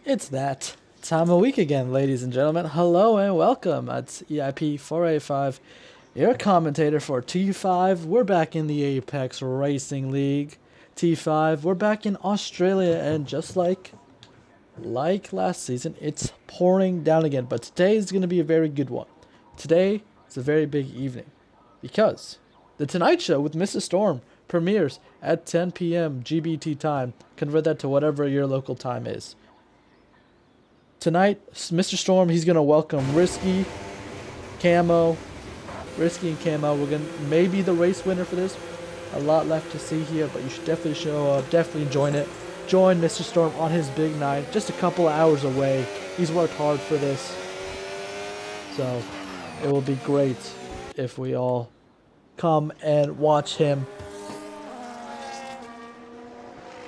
It's that time of week again, ladies and gentlemen. Hello and welcome. It's eip485, your commentator for T5. We're back in the Apex Racing League. T5, we're back in Australia, and just like last season, it's pouring down again. But today is going to be a very good one. Today is a very big evening because The Tonight Show with Mrs. Storm premieres at 10 p.m. GBT time. Convert that to whatever your local time is. Tonight, Mr. Storm, he's going to welcome Risky, Camo, Risky and Camo. We're going to maybe the race winner for this. A lot left to see here, but you should definitely show up, definitely join it. Join Mr. Storm on his big night, just a couple of hours away. He's worked hard for this. So, it will be great if we all come and watch him.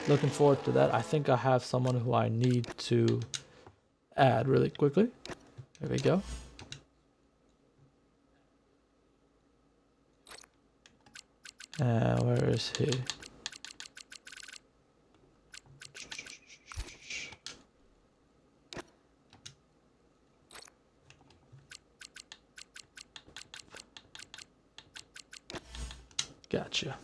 Looking forward to that. I think I have someone who I need to add really quickly. There we go. Where is he? Gotcha.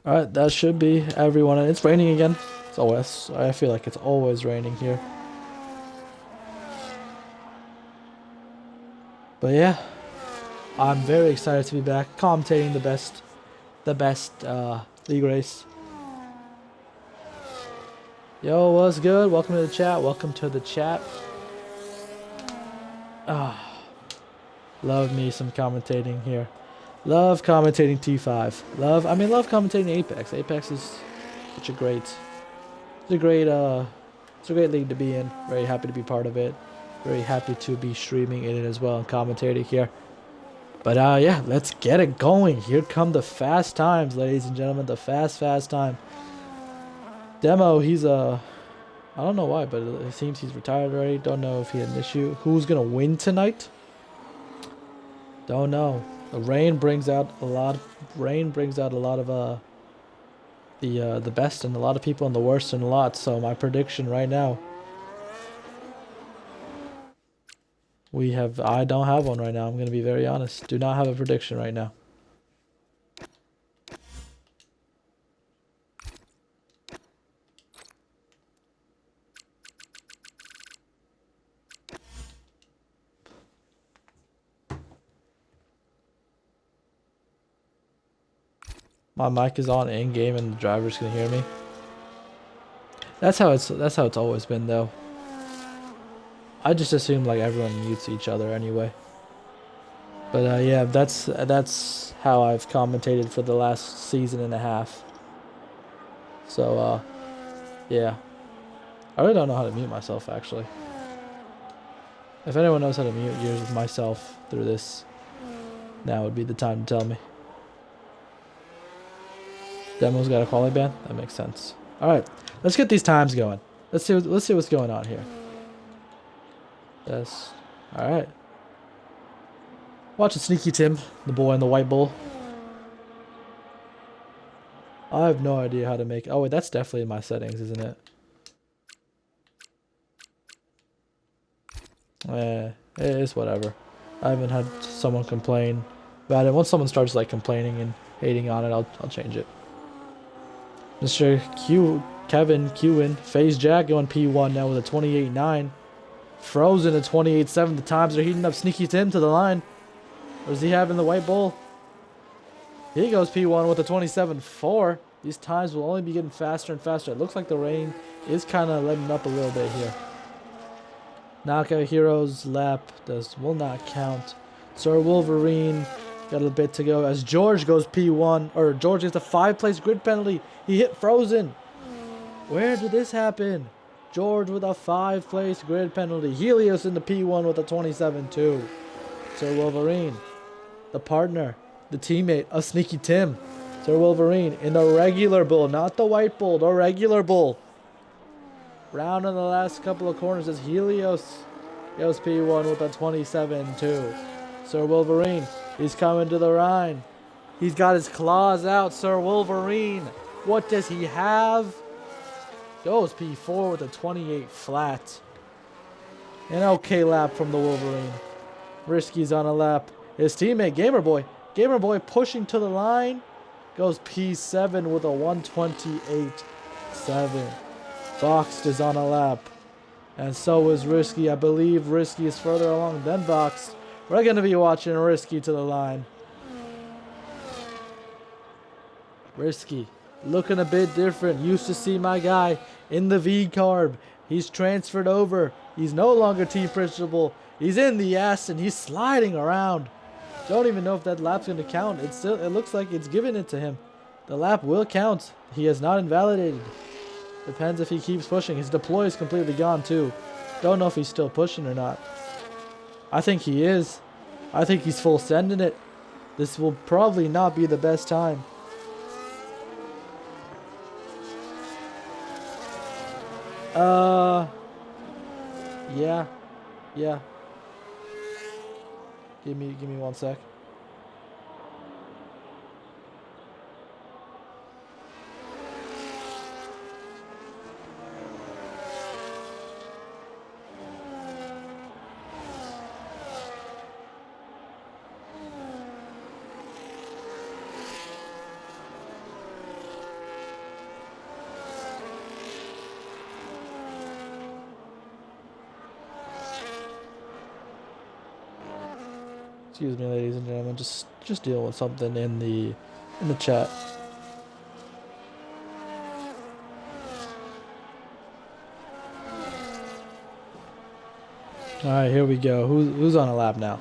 Alright, that should be everyone. And it's raining again. It's always, I feel like it's always raining here. But yeah, I'm very excited to be back commentating the best league race. Yo, what's good? Welcome to the chat. Welcome to the chat. Love me some commentating here. Love commentating T5. Love commentating Apex. Apex is such a great, it's a great league to be in. Very happy to be part of it. Very happy to be streaming in it as well and commentating here. But yeah, let's get it going. Here come the fast times, ladies and gentlemen. The fast time. Demo, he's I don't know why, but it seems he's retired already. Don't know if he had an issue. Who's gonna win tonight? Don't know. The rain brings out a lot. Rain brings out a lot of the best and a lot of people and the worst and a lot. So my prediction right now. I don't have one right now. I'm going to be very honest. Do not have a prediction right now. My mic is on in game and the driver's going to hear me. That's how it's always been though. I just assume like everyone mutes each other anyway. But yeah, that's how I've commentated for the last season and a half. So yeah. I really don't know how to mute myself actually. If anyone knows how to mute myself through this, now would be the time to tell me. Demo's got a quality ban? That makes sense. Alright, let's get these times going. Let's see what's going on here. Yes. Alright. Watching Sneaky Tim, the boy in the white bull. I have no idea how to make... Oh wait, that's definitely in my settings, isn't it? It's whatever. I haven't had someone complain about it. Once someone starts like complaining and hating on it, I'll change it. Mr. Kevin Qin, FaZe Jack going P1 now with a 28.9. Frozen at 28.7. The times are heating up. Sneaky Tim to the line. What does he have in the white bull? He goes P1 with a 27.4. These times will only be getting faster and faster. It looks like the rain is kind of letting up a little bit here. Knockout Heroes lap will not count. Sir Wolverine got a bit to go as George goes P1. Or George gets a 5-place grid penalty. He hit Frozen. Where did this happen? George with a 5-place grid penalty. Helios in the P1 with a 27.2. Sir Wolverine, the partner, the teammate of Sneaky Tim. Sir Wolverine in the regular bull, not the white bull, the regular bull. Round in the last couple of corners as Helios goes P1 with a 27.2. Sir Wolverine, he's coming to the Rhine. He's got his claws out, Sir Wolverine. What does he have? Goes P4 with a 28 flat. An okay lap from the Wolverine. Risky's on a lap. His teammate, Gamer Boy pushing to the line. Goes P7 with a 128.7. Boxed is on a lap. And so is Risky. I believe Risky is further along than Boxed. We're going to be watching Risky to the line. Risky, looking a bit different. Used to see my guy in the V-carb. He's transferred over. He's no longer team principal. He's in the S and he's sliding around. Don't even know if that lap's going to count. It looks like it's giving it to him. The lap will count. He is not invalidated. Depends if he keeps pushing. His deploy is completely gone too. Don't know if he's still pushing or not. I think he is. I think he's full sending it. This will probably not be the best time. Yeah. Give me 1 sec. Excuse me, ladies and gentlemen. Just dealing with something in the chat. All right, here we go. Who's on a lap now?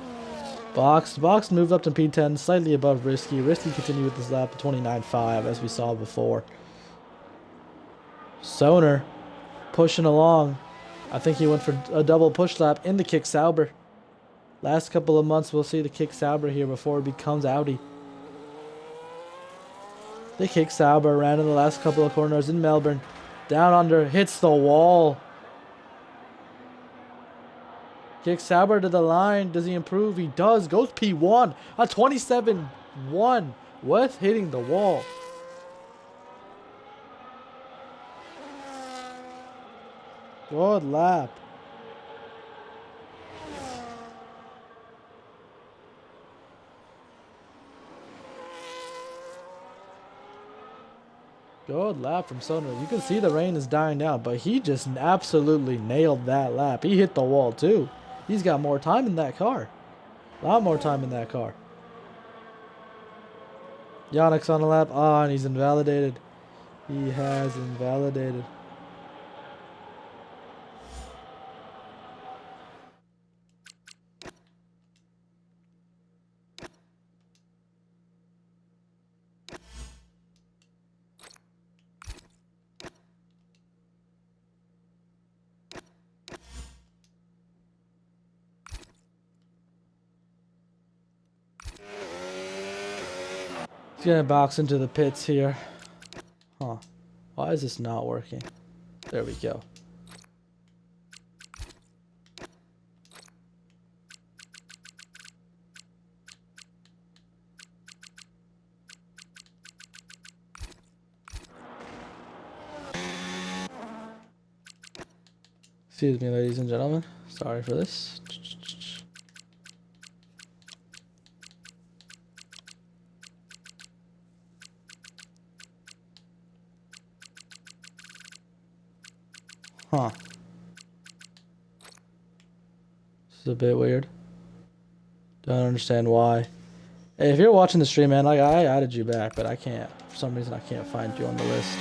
Box moved up to P10, slightly above Risky. Risky continued with his lap at 29.5, as we saw before. Soner pushing along. I think he went for a double push lap in the Kick Sauber. Last couple of months, we'll see the Kick Sauber here before it becomes Audi. The Kick Sauber ran in the last couple of corners in Melbourne. Down under, hits the wall. Kick Sauber to the line. Does he improve? He does. Goes P1. A 27.1 with hitting the wall. Good lap. Good lap from Soner. You can see the rain is dying down, but he just absolutely nailed that lap. He hit the wall too. He's got more time in that car. A lot more time in that car. Yannick's on the lap. Ah, and he's invalidated. He has invalidated. Gonna box into the pits here. Huh. Why is this not working? There we go. Excuse me, ladies and gentlemen. Sorry for this. Huh. This is a bit weird. Don't understand why. Hey, if you're watching the stream, man, like I added you back, but I can't. For some reason, I can't find you on the list.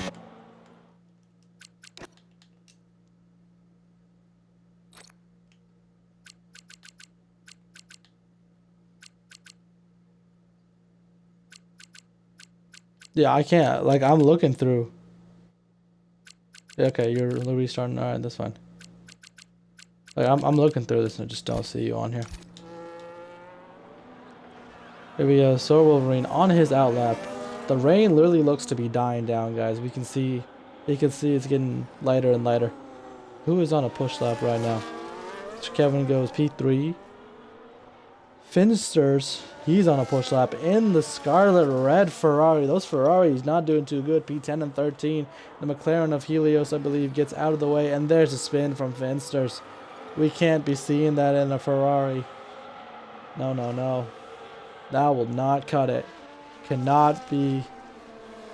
Yeah, I can't. Like, I'm looking through. Okay, you're restarting. Alright, that's fine. Like, I'm looking through this and I just don't see you on here. Here we go. So Wolverine on his outlap. The rain literally looks to be dying down, guys. You can see it's getting lighter and lighter. Who is on a push lap right now? Mr. Kevin goes P3. Finsters, he's on a push lap in the scarlet red Ferrari. Those Ferraris not doing too good. P10 and 13. The McLaren of Helios, I believe, gets out of the way. And there's a spin from Finsters. We can't be seeing that in a Ferrari. No, no, no. That will not cut it. Cannot be.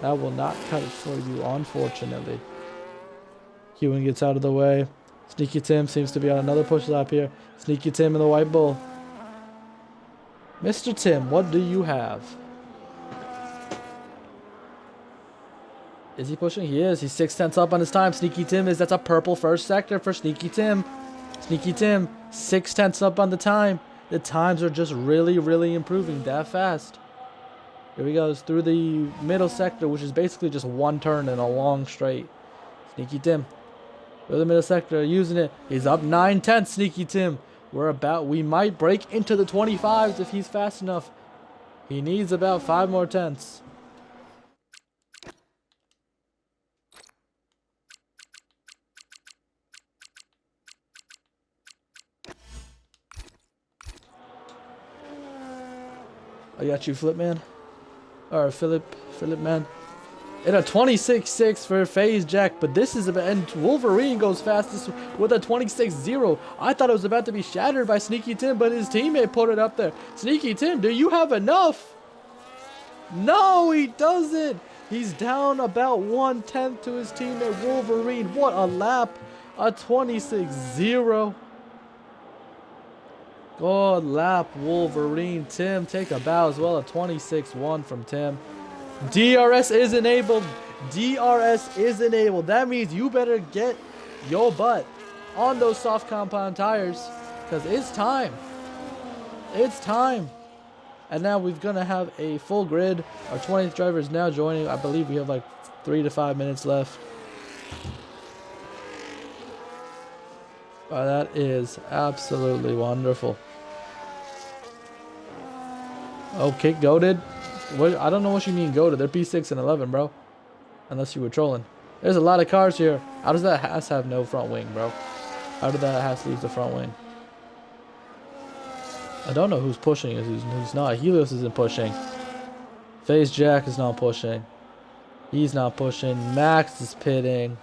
That will not cut it for you, unfortunately. Ewan gets out of the way. Sneaky Tim seems to be on another push lap here. Sneaky Tim in the white bull. Mr. Tim, what do you have? Is he pushing? He is. He's 6/10 up on his time. Sneaky Tim is. That's a purple first sector for Sneaky Tim. Sneaky Tim, 6/10 up on the time. The times are just really, really improving that fast. Here he goes through the middle sector, which is basically just one turn in a long straight. Sneaky Tim. Through the middle sector, using it. He's up 9/10, Sneaky Tim. We might break into the 25s if he's fast enough. He needs about 5 more tenths. I got you, Flip Man. Or Philip Man. And a 26.6 for Phase Jack, but this is about, and Wolverine goes fastest with a 26.0. I thought it was about to be shattered by Sneaky Tim, but his teammate put it up there. Sneaky Tim, do you have enough? No, he doesn't. He's down about 1/10 to his teammate Wolverine. What a lap. A 26.0. Good lap, Wolverine. Tim, take a bow as well. A 26.1 from Tim. DRS is enabled. DRS is enabled. That means you better get your butt on those soft compound tires, because it's time. It's time. And now we're going to have a full grid. Our 20th driver is now joining. I believe we have like 3 to 5 minutes left. Oh, that is absolutely wonderful. Okay, goated. What, I don't know what you mean goated. They're P6 and 11, bro. Unless you were trolling. There's a lot of cars here. How does that Haas have no front wing, bro? How did that Haas lose the front wing? I don't know who's pushing and who's not. Helios isn't pushing. Phase Jack is not pushing. He's not pushing. Max is pitting.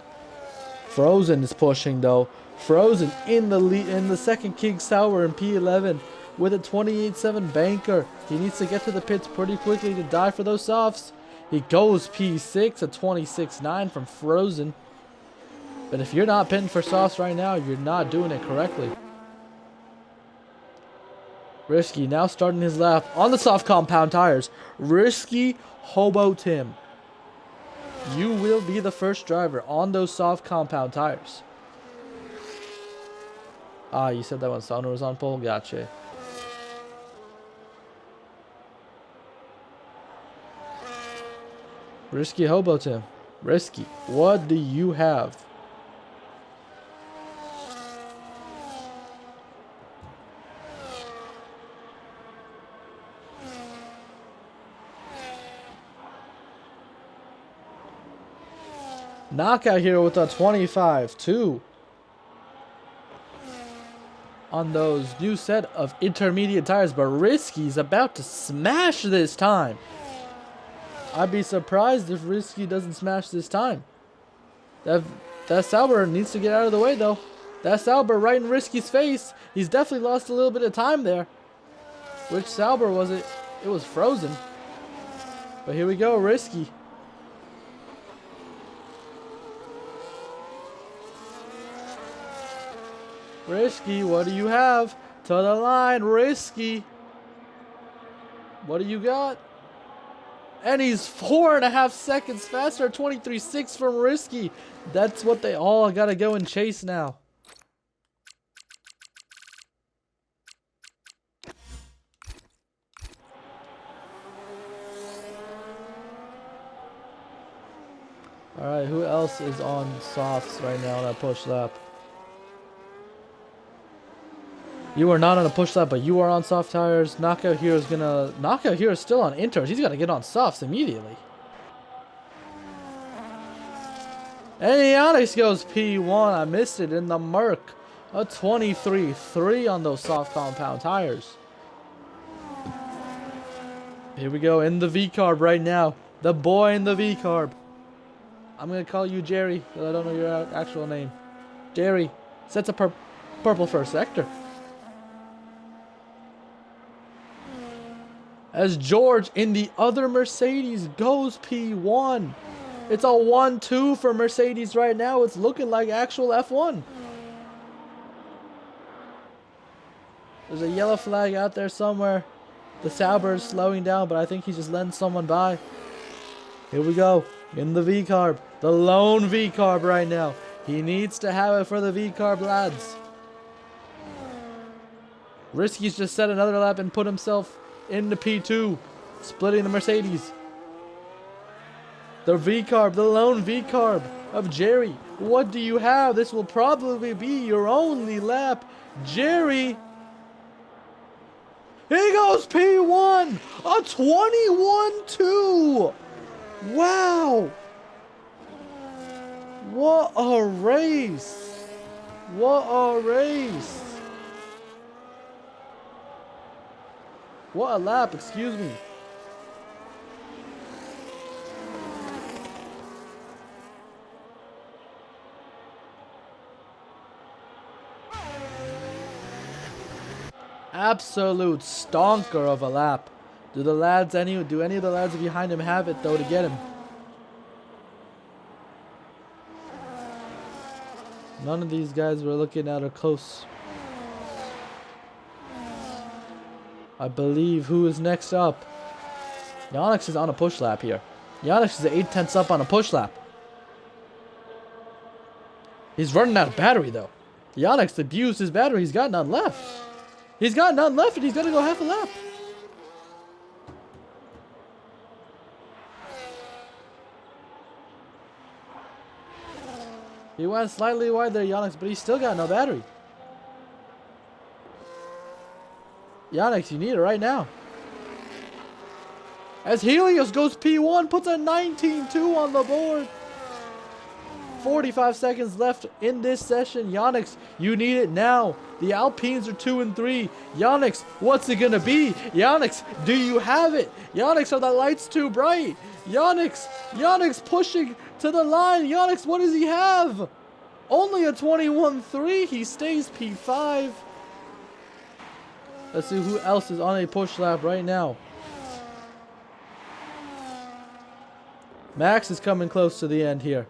Frozen is pushing though. Frozen in the lead, in the second King Sauer in P11 with a 28.7 banker. He needs to get to the pits pretty quickly to die for those softs. He goes P6 at 26.9 from Frozen. But if you're not pitting for softs right now, you're not doing it correctly. Risky now starting his lap on the soft compound tires. Risky Hobo Tim. You will be the first driver on those soft compound tires. Ah, you said that when Sauner was on pole? Gotcha. Risky Hobo Tim. Risky. What do you have? Knockout here with a 25-2 on those new set of intermediate tires, but Risky's about to smash this time. I'd be surprised if Risky doesn't smash this time. That Sauber needs to get out of the way though. That Sauber right in Risky's face. He's definitely lost a little bit of time there. Which Sauber was it? It was Frozen. But here we go, Risky. Risky, what do you have? To the line, Risky. What do you got? And he's 4.5 seconds faster, 23.6 from Risky. That's what they all gotta go and chase now. Alright, who else is on softs right now on that push lap? You are not on a push lap, but you are on soft tires. Knockout Hero is still on inters. He's got to get on softs immediately. And Onyx goes P1. I missed it in the Merc. A 23.3 on those soft compound tires. Here we go, in the V-carb right now. The boy in the V-carb. I'm going to call you Jerry, because I don't know your actual name. Jerry, sets a purple first sector. As George in the other Mercedes goes P1. It's a 1-2 for Mercedes right now. It's looking like actual F1. There's a yellow flag out there somewhere. The Sauber is slowing down, but I think he's just letting someone by. Here we go. In the V-carb. The lone V-carb right now. He needs to have it for the V-carb lads. Risky's just set another lap and put himself into P2. Splitting the Mercedes. The V-carb. The lone V-carb of Jerry. What do you have? This will probably be your only lap. Jerry. He goes P1! A 21-2! Wow! What a race! What a race! What a lap, excuse me. Absolute stonker of a lap. Do any of the lads behind him have it though to get him? None of these guys we're looking at are close. I believe who is next up? Yannick is on a push lap here. Yannick is 8/10 up on a push lap. He's running out of battery though. Yannick's abused his battery. He's got none left. He's got none left and he's gonna go half a lap. He went slightly wide there, Yannick, but he's still got no battery. Yannick, you need it right now. As Helios goes P1, puts a 19-2 on the board. 45 seconds left in this session. Yannick, you need it now. The Alpines are 2 and 3. Yannick, what's it gonna be? Yannick, do you have it? Yannick, are the lights too bright? Yannick pushing to the line. Yannick, what does he have? Only a 21-3. He stays P5. Let's see who else is on a push lap right now. Max is coming close to the end here.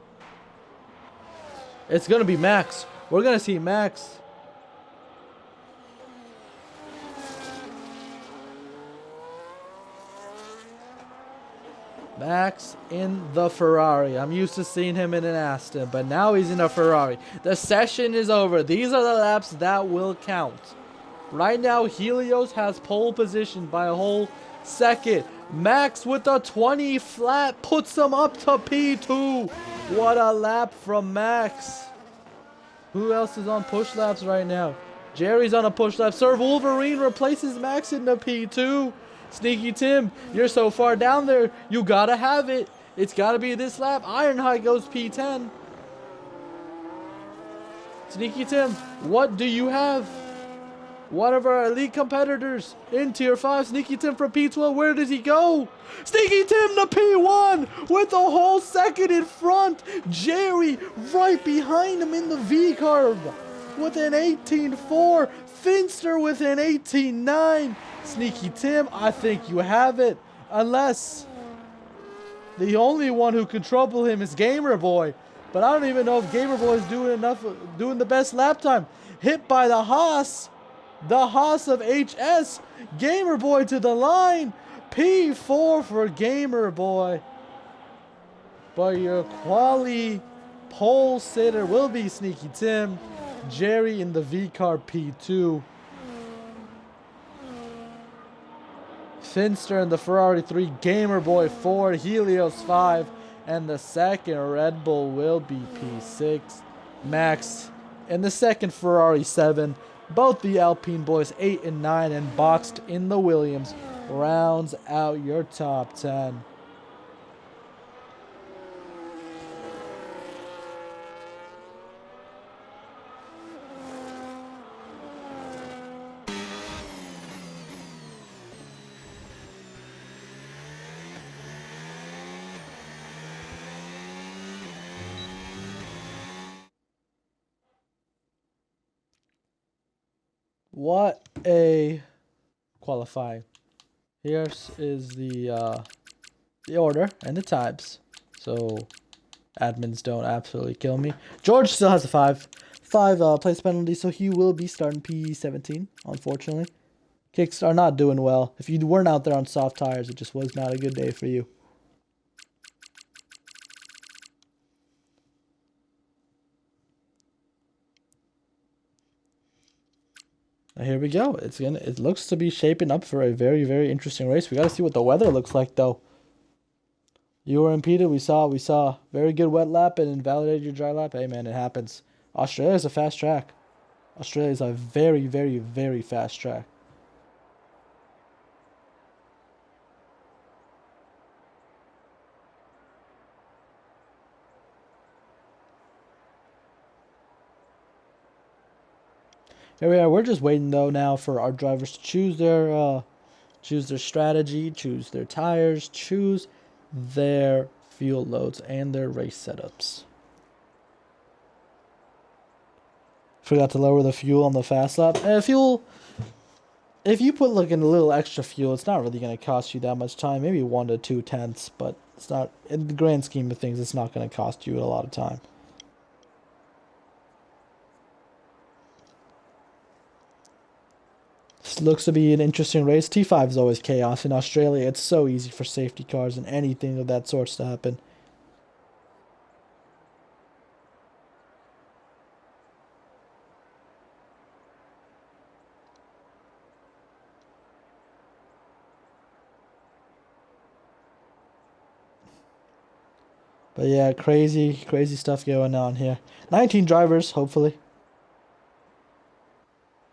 It's going to be Max. We're going to see Max. Max in the Ferrari. I'm used to seeing him in an Aston, but now he's in a Ferrari. The session is over. These are the laps that will count. Right now, Helios has pole position by a whole second. Max with a 20 flat puts him up to P2. What a lap from Max. Who else is on push laps right now? Jerry's on a push lap. Sir Wolverine replaces Max in the P2. Sneaky Tim, you're so far down there. You gotta have it. It's gotta be this lap. Ironhide goes P10. Sneaky Tim, what do you have? One of our elite competitors in Tier 5. Sneaky Tim from P12. Where does he go? Sneaky Tim to P1 with a whole second in front. Jerry right behind him in the V-carb with an 18.4. Finster with an 18.9. Sneaky Tim, I think you have it. Unless the only one who could trouble him is Gamer Boy. But I don't even know if Gamer Boy is doing the best lap time. Hit by the Haas. The Haas of HS. Gamer Boy to the line. P4 for Gamer Boy. But your quali pole sitter will be Sneaky Tim. Jerry in the V-car P2. Finster in the Ferrari 3. Gamer Boy 4. Helios 5. And the second Red Bull will be P6. Max in the second Ferrari 7. Both the Alpine boys 8 and 9 and boxed in the Williams rounds out your top 10. What a qualifying. Here is the order and the times, so admins don't absolutely kill me. George still has a five place penalty, so he will be starting P17, unfortunately. Kicks are not doing well. If you weren't out there on soft tires, it just was not a good day for you. Now here we go. It looks to be shaping up for a very, very interesting race. We got to see what the weather looks like, though. You were impeded. We saw very good wet lap and invalidated your dry lap. Hey, man, it happens. Australia's a fast track. Australia's a very, very, very fast track. Here we are. We're just waiting though now for our drivers to choose their strategy, choose their tires, choose their fuel loads and their race setups. Forgot to lower the fuel on the fast lap. If you put like in a little extra fuel, it's not really going to cost you that much time. Maybe 1 to 2 tenths, but it's not, in the grand scheme of things, it's not going to cost you a lot of time. This looks to be an interesting race. T5 is always chaos. In Australia, it's so easy for safety cars and anything of that sort to happen. But yeah, crazy stuff going on here. 19 drivers, hopefully.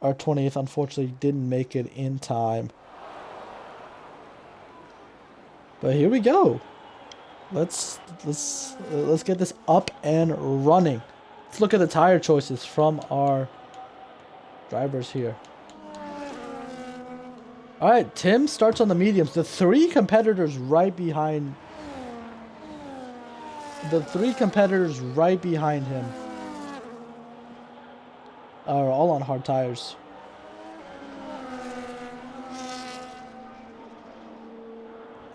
Our 20th, unfortunately, didn't make it in time. But here we go. Let's get this up and running. Let's look at the tire choices from our drivers here. All right, Tim starts on the mediums. The three competitors right behind him are all on hard tires.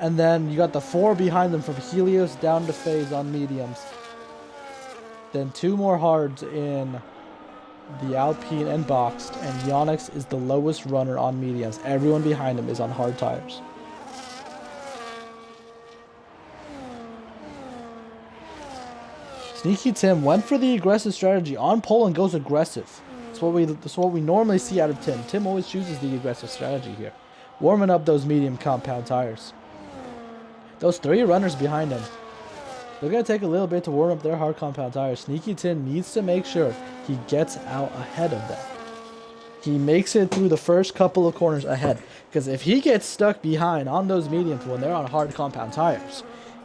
And then you got the 4 behind them from Helios down to Phase on mediums. Then 2 more hards in the Alpine and Boxed, and Yonex is the lowest runner on mediums. Everyone behind him is on hard tires. Sneaky Tim went for the aggressive strategy on pole and goes aggressive. That's what we normally see out of Tim. Tim always chooses the aggressive strategy here, warming up those medium compound tires. Those 3 runners behind him, they're going to take a little bit to warm up their hard compound tires. Sneaky Tim needs to make sure he gets out ahead of them. He makes it through the first couple of corners ahead, because if he gets stuck behind on those mediums when they're on hard compound tires,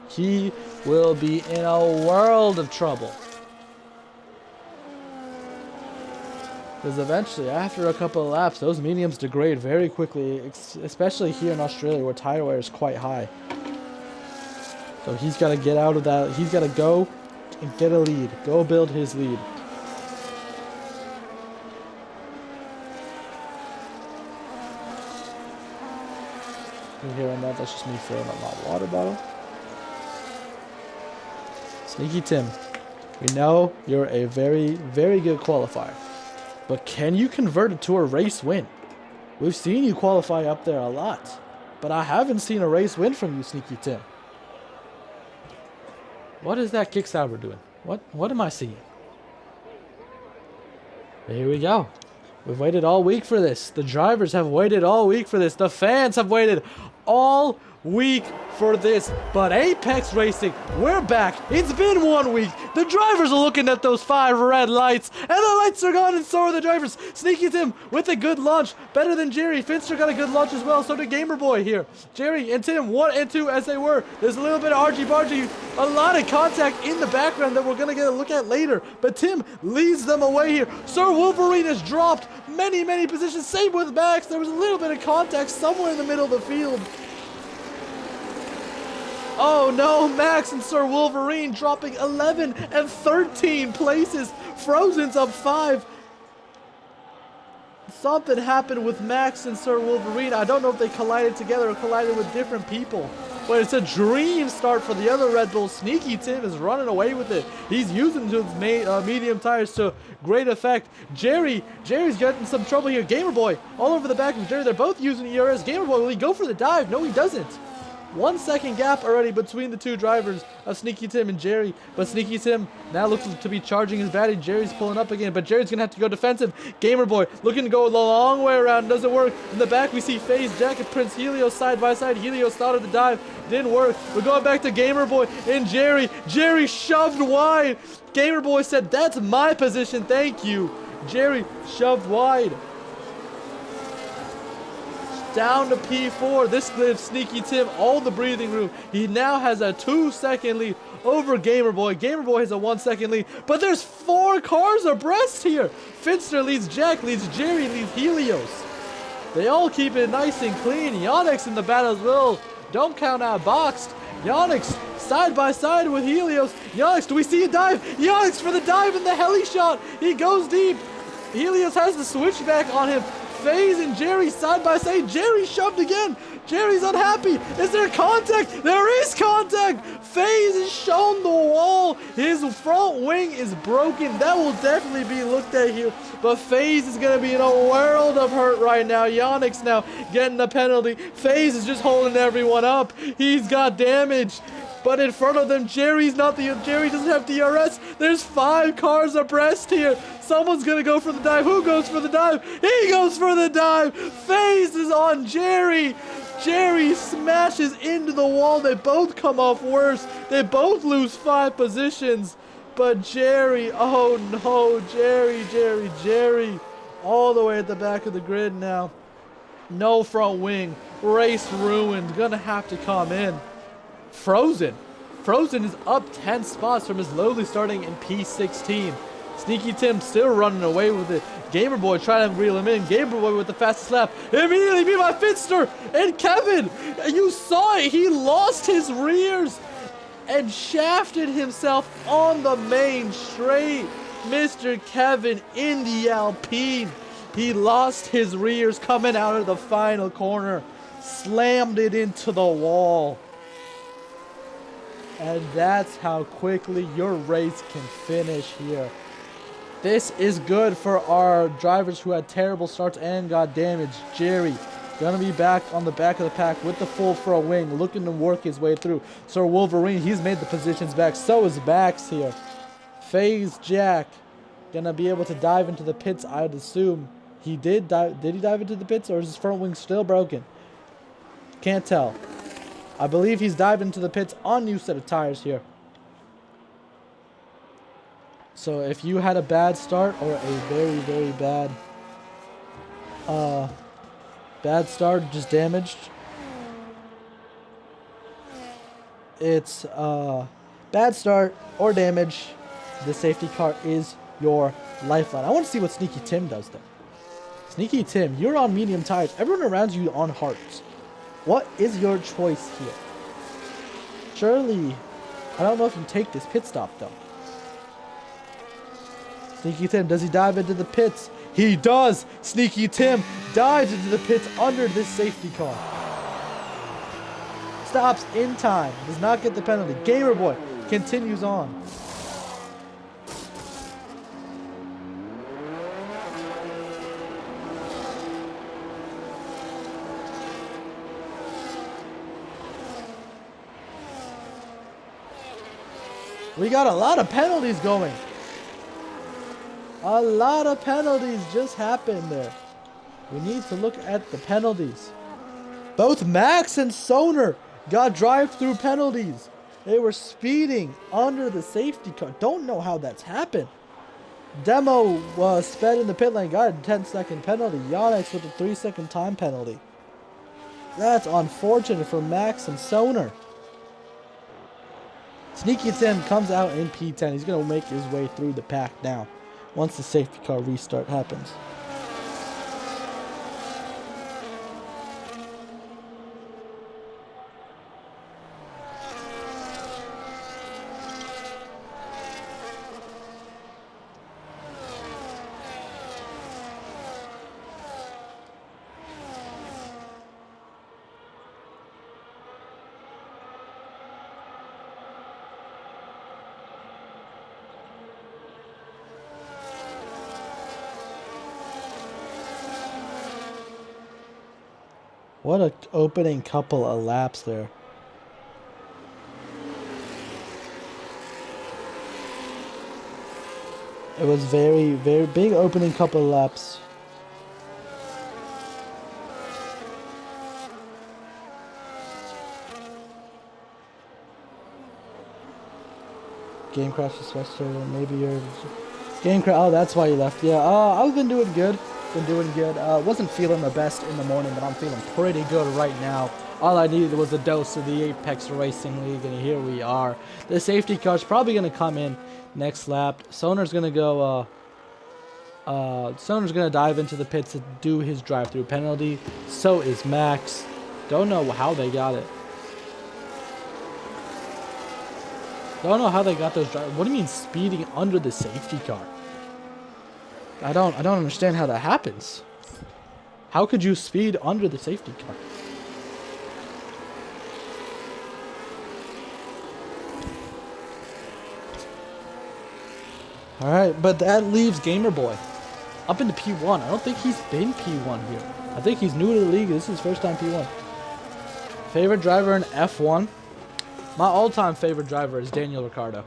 he will be in a world of trouble. Because eventually, after a couple of laps, those mediums degrade very quickly, especially here in Australia where tire wear is quite high. So he's got to get out of that. He's got to go and get a lead. Go build his lead. You hearing that? That's just me filling up my water bottle. Sneaky Tim, we know you're a very, very good qualifier. But can you convert it to a race win? We've seen you qualify up there a lot, but I haven't seen a race win from you, Sneaky Tim. What is that kicksauber doing? What am I seeing? Here we go. We've waited all week for this. The drivers have waited all week for this. The fans have waited all week for this. But Apex Racing, we're back. It's been 1 week. The drivers are looking at those 5 red lights, and the lights are gone, and so are the drivers. Sneaky Tim with a good launch, better than Jerry. Finster got a good launch as well, so did Gamer Boy here. Jerry and Tim 1 and 2 as they were. There's a little bit of argy-bargy, a lot of contact in the background that we're going to get a look at later, but Tim leads them away here. Sir Wolverine has dropped many positions. Same with Max. There was a little bit of contact somewhere in the middle of the field. Oh no, Max and Sir Wolverine dropping 11 and 13 places. Frozen's up 5. Something happened with Max and Sir Wolverine. I don't know if they collided together or collided with different people. But it's a dream start for the other Red Bull. Sneaky Tim is running away with it. He's using his medium tires to great effect. Jerry's getting some trouble here. Gamer Boy all over the back of Jerry. They're both using ERS. Gamer Boy, will he go for the dive? No, he doesn't. 1 second gap already between the two drivers of Sneaky Tim and Jerry. But Sneaky Tim now looks to be charging his battery. Jerry's pulling up again, but Jerry's going to have to go defensive. Gamer Boy looking to go the long way around. Doesn't work. In the back, we see FaZe, Jack, and Prince Helios side by side. Helios started the dive. Didn't work. We're going back to Gamer Boy and Jerry. Jerry shoved wide. Gamer Boy said, "That's my position. Thank you." Jerry shoved wide. Down to P4. This gives Sneaky Tim all the breathing room. He now has a 2-second lead over Gamer Boy. Gamer Boy has a 1-second lead, but there's 4 cars abreast here. Finster leads Jack, leads Jerry, leads Helios. They all keep it nice and clean. Yonex in the battle as well. Don't count out boxed. Yonex side by side with Helios. Yonex, do we see a dive? Yonex for the dive and the heli shot. He goes deep. Helios has the switchback on him. FaZe and Jerry side by side. Jerry shoved again. Jerry's unhappy. Is there contact? There is contact. FaZe has shown the wall. His front wing is broken. That will definitely be looked at here. But FaZe is going to be in a world of hurt right now. Yonex now getting the penalty. FaZe is just holding everyone up. He's got damage. But in front of them, Jerry doesn't have DRS. There's 5 cars abreast here. Someone's gonna go for the dive. Who goes for the dive? He goes for the dive. FaZe is on Jerry. Jerry smashes into the wall. They both come off worse. They both lose 5 positions. But Jerry, oh no, Jerry. All the way at the back of the grid now. No front wing. Race ruined. Gonna have to come in. Frozen is up 10 spots from his lowly starting in P16. Sneaky Tim still running away with it. Gamer Boy trying to reel him in. Gamer Boy with the fastest lap. Immediately beat by Finster and Kevin. You saw it. He lost his rears and shafted himself on the main straight. Mr. Kevin in the Alpine. He lost his rears coming out of the final corner. Slammed it into the wall. And that's how quickly your race can finish here. This is good for our drivers who had terrible starts and got damaged. Jerry gonna be back on the back of the pack with the full front wing, looking to work his way through. Sir Wolverine, he's made the positions back. So is Max here. FaZe Jack gonna be able to dive into the pits, I'd assume. He did dive. Did he dive into the pits, or is his front wing still broken? Can't tell. I believe he's diving into the pits on new set of tires here. So if you had a bad start or a very, very bad start, just damaged, it's bad start or damage, the safety car is your lifeline. I want to see what Sneaky Tim does though. Sneaky Tim, you're on medium tires. Everyone around you on hards. What is your choice here? Surely, I don't know if you take this pit stop though. Sneaky Tim, does he dive into the pits? He does! Sneaky Tim dives into the pits under this safety car. Stops in time. Does not get the penalty. Gamer Boy continues on. We got a lot of penalties going. A lot of penalties just happened there. We need to look at the penalties. Both Max and Soner got drive-through penalties. They were speeding under the safety car. Don't know how that's happened. Demo was sped in the pit lane, got a 10-second penalty. Yonex with a 3-second time penalty. That's unfortunate for Max and Soner. Sneaky Tim comes out in P10. He's going to make his way through the pack now once the safety car restart happens. What a opening couple of laps there. It was very, very big opening couple of laps. Game crash is frustrating. Maybe your game crash. Oh, that's why you left. Yeah. I've been doing good. Wasn't feeling the best in the morning, but I'm feeling pretty good right now. All I needed was a dose of the Apex Racing League, and here we are. The safety car's probably gonna come in next lap. Sonar's gonna go. Sonar's gonna dive into the pits to do his drive-through penalty. So is Max. Don't know how they got it. Don't know how they got those drive. What do you mean speeding under the safety car? I don't understand how that happens. How could you speed under the safety car? Alright, but that leaves Gamer Boy up into P1. I don't think he's been P1 here. I think he's new to the league. This is his first time P1. Favorite driver in F1? My all-time favorite driver is Daniel Ricciardo.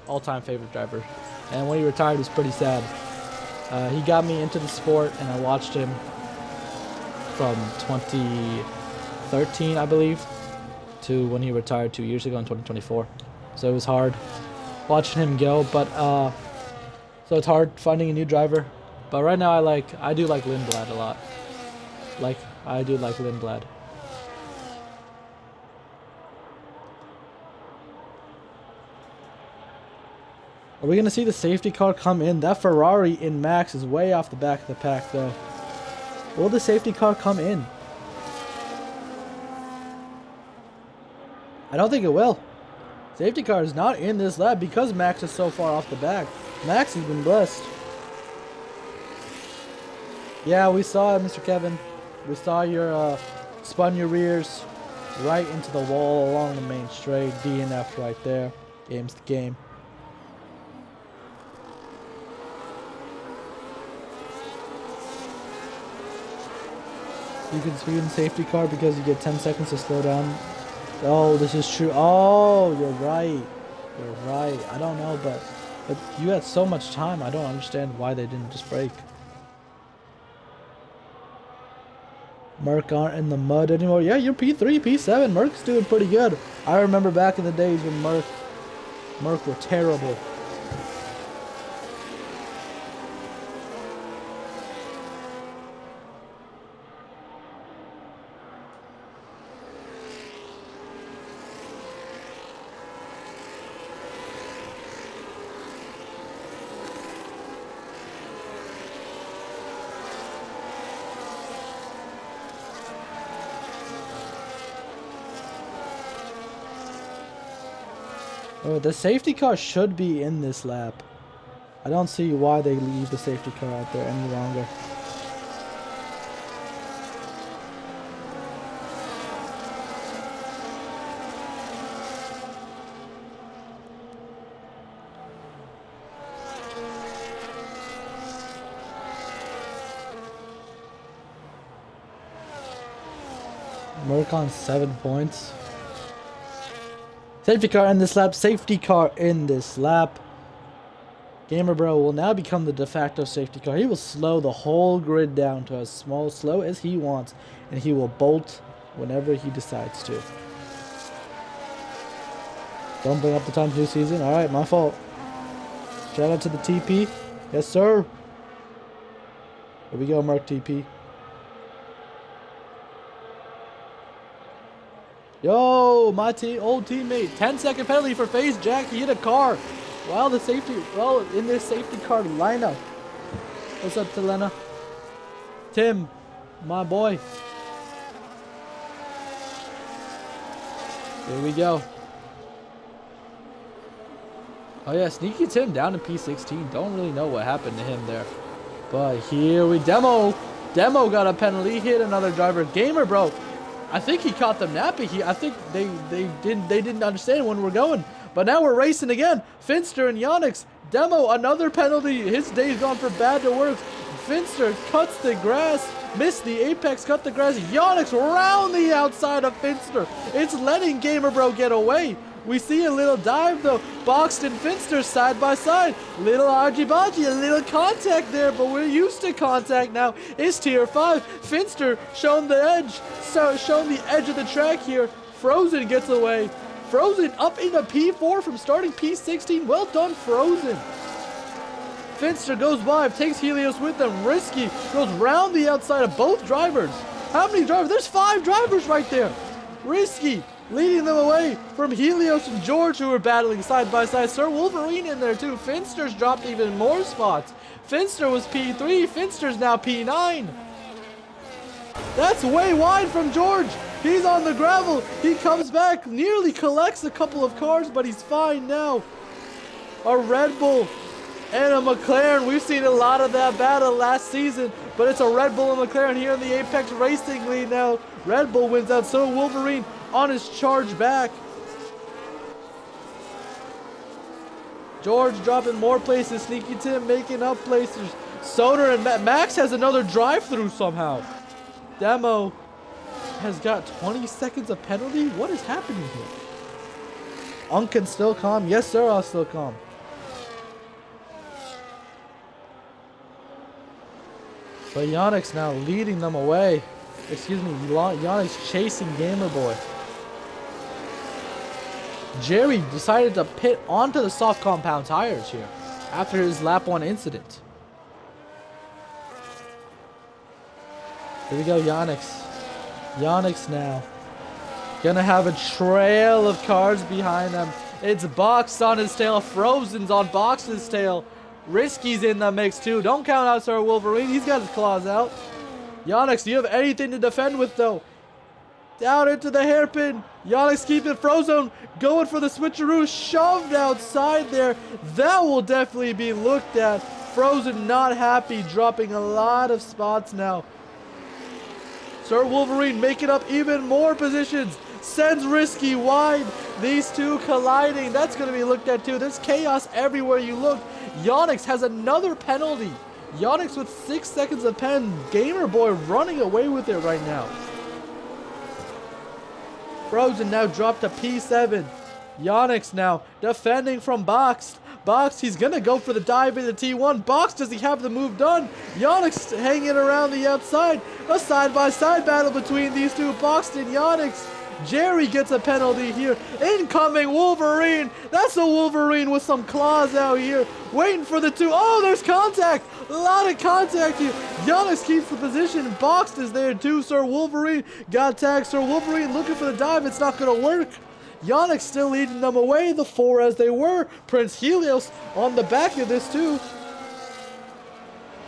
All-time favorite driver. And when he retired, it was pretty sad. He got me into the sport, and I watched him from 2013, I believe, to when he retired 2 years ago in 2024. So it was hard watching him go, but so it's hard finding a new driver. But right now, I do like Lindblad a lot. I do like Lindblad. Are we going to see the safety car come in? That Ferrari in Max is way off the back of the pack, though. Will the safety car come in? I don't think it will. Safety car is not in this lap because Max is so far off the back. Max has been blessed. Yeah, we saw it, Mr. Kevin. We saw your spun your rears right into the wall along the main straight. DNF right there. Game's the game. You can speed in the safety car because you get 10 seconds to slow down. Oh, this is true. Oh, you're right. You're right. I don't know, but you had so much time. I don't understand why they didn't just brake. Merc aren't in the mud anymore. Yeah, you're P3, P7. Merc's doing pretty good. I remember back in the days when Merc were terrible. Oh, the safety car should be in this lap. I don't see why they leave the safety car out there any longer. Merc on 7 points. Safety car in this lap. Safety car in this lap. Gamer Bro will now become the de facto safety car. He will slow the whole grid down to as slow as he wants, and he will bolt whenever he decides to. Don't bring up the times new season. Alright, my fault. Shout out to the TP. Yes, sir. Here we go, Mark TP. Yo, my old teammate. 10-second penalty for FaZe Jack. He hit a car. Well, in this safety car lineup. What's up, Telena? Tim, my boy. Here we go. Oh yeah, Sneaky Tim down to P16. Don't really know what happened to him there. But here we Demo got a penalty. Hit another driver. Gamer Bro. I think he caught them napping. I think they didn't understand when we're going. But now we're racing again. Finster and Yonix. Demo, another penalty. His day's gone from bad to worse. Finster cuts the grass. Missed the apex, cut the grass. Yonex round the outside of Finster. It's letting Gamer Bro get away. We see a little dive though. Boxed and Finster side by side. Little argy-bargy, a little contact there, but we're used to contact now. It's tier 5. Finster shown the edge. So shown the edge of the track here. Frozen gets away. Frozen up into P4 from starting P16. Well done, Frozen. Finster goes by, takes Helios with them. Risky goes round the outside of both drivers. How many drivers? There's 5 drivers right there. Risky leading them away from Helios and George, who are battling side by side. Sir Wolverine in there too. Finster's dropped even more spots. Finster was P3. Finster's now P9. That's way wide from George. He's on the gravel. He comes back, nearly collects a couple of cars, but he's fine now. A Red Bull and a McLaren. We've seen a lot of that battle last season, but it's a Red Bull and McLaren here in the Apex Racing lead now. Red Bull wins out, so Wolverine on his charge back. George dropping more places. Sneaky Tim making up places. Soder and Max has another drive-through somehow. Demo has got 20 seconds of penalty. What is happening here? Uncan still calm. Yes, sir, I'll still calm. But Yonex now leading them away. Excuse me, Yonex chasing Gamer Boy. Jerry decided to pit onto the soft compound tires here after his lap 1 incident. Here we go, Yonex. Yonex now. Gonna have a trail of cars behind them. It's Boxed on his tail. Frozen's on Box's tail. Risky's in the mix too. Don't count out Sir Wolverine. He's got his claws out. Yonex, do you have anything to defend with though? Down into the hairpin. Yonex keeping Frozen. Going for the switcheroo. Shoved outside there. That will definitely be looked at. Frozen not happy. Dropping a lot of spots now. Sir Wolverine making up even more positions. Sends Risky wide. These two colliding. That's going to be looked at too. There's chaos everywhere you look. Yonex has another penalty. Yonex with 6 seconds of pen. Gamer Boy running away with it right now. Frozen now dropped to P7. Yonex now defending from Boxed. Boxed, he's going to go for the dive into T1. Boxed, does he have the move done? Yonex hanging around the outside. A side-by-side battle between these two, Boxed and Yonex. Jerry gets a penalty here. Incoming Wolverine. That's a Wolverine with some claws out here. Waiting for the two. Oh, there's contact. A lot of contact here. Yonex keeps the position. Boxed is there too. Sir Wolverine got tagged. Sir Wolverine looking for the dive. It's not going to work. Yonex still leading them away. The 4 as they were. Prince Helios on the back of this too.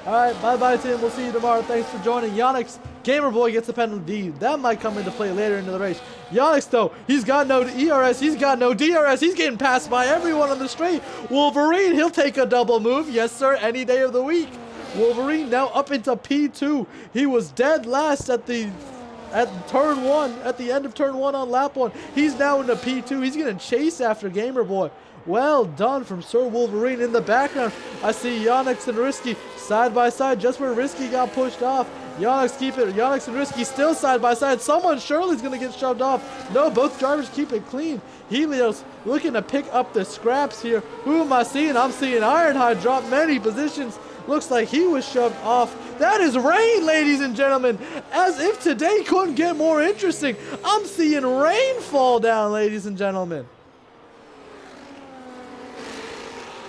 Alright, bye-bye Tim. We'll see you tomorrow. Thanks for joining. Yonex, Gamer Boy gets a penalty. That might come into play later into the race. Yonex though, he's got no ERS, he's got no DRS, he's getting passed by everyone on the straight. Wolverine, he'll take a double move. Yes sir, any day of the week. Wolverine now up into P2. He was dead last at turn 1, at the end of turn 1 on lap 1. He's now into P2. He's going to chase after Gamer Boy. Well done from Sir Wolverine. In the background, I see Yonex and Risky side by side, just where Risky got pushed off. Yonex and Risky still side by side. Someone surely's going to get shoved off. No, both drivers keep it clean. Helios looking to pick up the scraps here. Who am I seeing? I'm seeing Ironhide drop many positions. Looks like he was shoved off. That is rain, ladies and gentlemen. As if today couldn't get more interesting. I'm seeing rain fall down, ladies and gentlemen.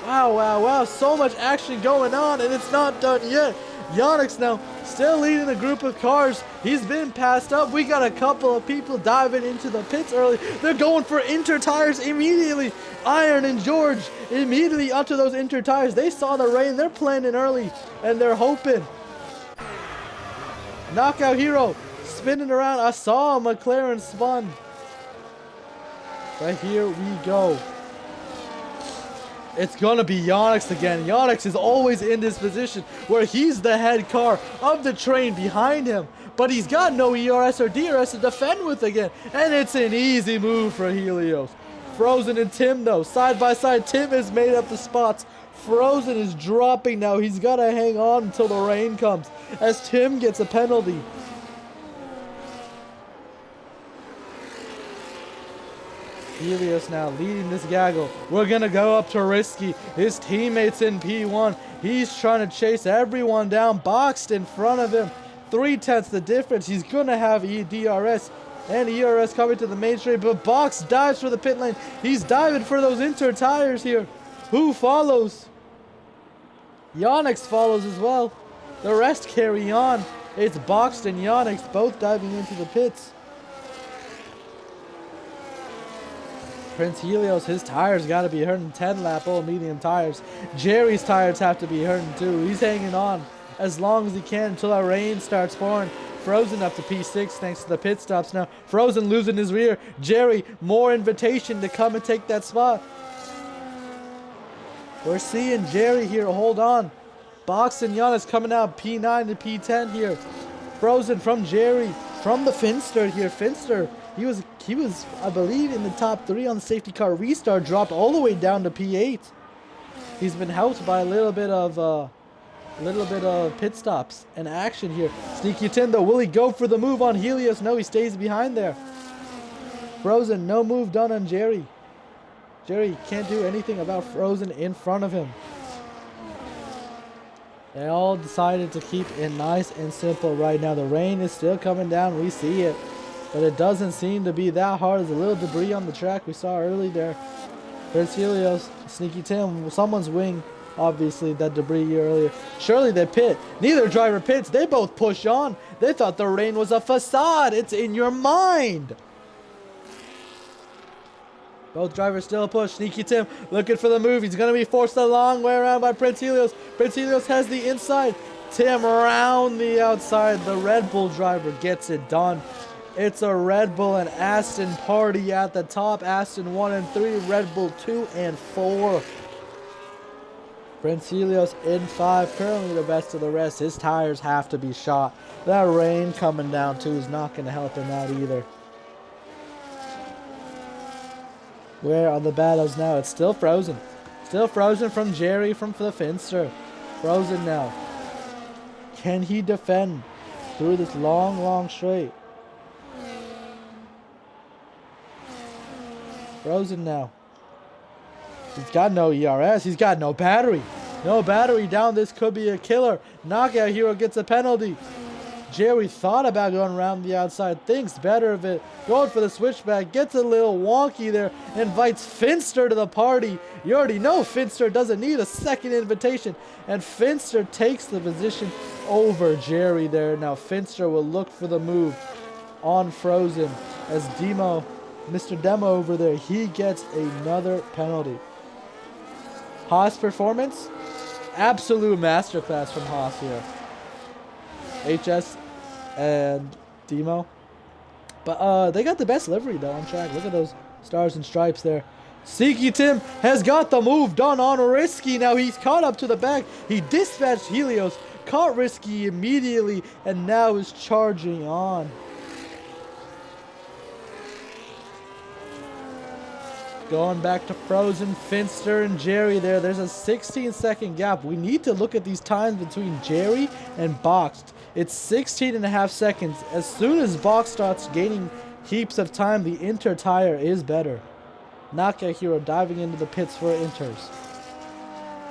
Wow, wow, wow. So much action going on, and it's not done yet. Yonex now still leading a group of cars. He's been passed up. We got a couple of people diving into the pits early. They're going for inter tires immediately. Iron and George immediately onto those inter tires. They saw the rain. They're planning early, and they're hoping. Knockout Hero spinning around. I saw a McLaren spun. But here we go. It's going to be Yonex again. Yonex is always in this position where he's the head car of the train behind him. But he's got no ERS or DRS to defend with again. And it's an easy move for Helios. Frozen and Tim though, side by side. Tim has made up the spots. Frozen is dropping now. He's got to hang on until the rain comes as Tim gets a penalty. Helios now leading this gaggle. We're going to go up to Risky. His teammates in P1. He's trying to chase everyone down. Boxed in front of him. 3/10 the difference. He's going to have DRS. And ERS coming to the main straight. But Box dives for the pit lane. He's diving for those inter tires here. Who follows? Yonex follows as well. The rest carry on. It's Boxed and Yonex both diving into the pits. Prince Helios, his tires got to be hurting. 10 lap old medium tires. Jerry's tires have to be hurting too. He's hanging on as long as he can until our rain starts pouring. Frozen up to P6 thanks to the pit stops now. Frozen losing his rear. Jerry, more invitation to come and take that spot. We're seeing Jerry here. Hold on. Box and Giannis coming out P9 to P10 here. Frozen from Jerry. From the Finster here. Finster. He was, I believe, in the top 3 on the safety car restart. Dropped all the way down to P8. He's been helped by a little bit of pit stops and action here. Sneaky Tim though. Will he go for the move on Helios? No, he stays behind there. Frozen. No move done on Jerry. Jerry can't do anything about Frozen in front of him. They all decided to keep it nice and simple right now. The rain is still coming down. We see it. But it doesn't seem to be that hard. There's a little debris on the track we saw early there. Prince Helios, Sneaky Tim, someone's wing, obviously, that debris here earlier. Surely they pit. Neither driver pits. They both push on. They thought the rain was a facade. It's in your mind. Both drivers still push. Sneaky Tim looking for the move. He's going to be forced a long way around by Prince Helios. Prince Helios has the inside. Tim around the outside. The Red Bull driver gets it done. It's a Red Bull and Aston party at the top. Aston 1 and 3. Red Bull 2 and 4. Prince Helios in 5. Currently the best of the rest. His tires have to be shot. That rain coming down too is not going to help him out either. Where are the battles now? It's still Frozen. Still Frozen from Jerry from the Finster. Frozen now. Can he defend through this long straight? Frozen now. He's got no ERS. He's got no battery. No battery down. This could be a killer. Knockout Hero gets a penalty. Jerry thought about going around the outside. Thinks better of it. Going for the switchback. Gets a little wonky there. Invites Finster to the party. You already know Finster doesn't need a second invitation. And Finster takes the position over Jerry there. Now Finster will look for the move on Frozen as Mr. Demo over there, he gets another penalty. Haas performance? Absolute masterclass from Haas here. HS and Demo. But they got the best livery though on track. Look at those stars and stripes there. Sneaky Tim has got the move done on Risky. Now he's caught up to the back. He dispatched Helios, caught Risky immediately, and now is charging on. Going back to Frozen, Finster, and Jerry there. There's a 16-second gap. We need to look at these times between Jerry and Boxed. It's 16.5 seconds. As soon as Box starts gaining heaps of time, the inter tire is better. Knockout Hero diving into the pits for inters.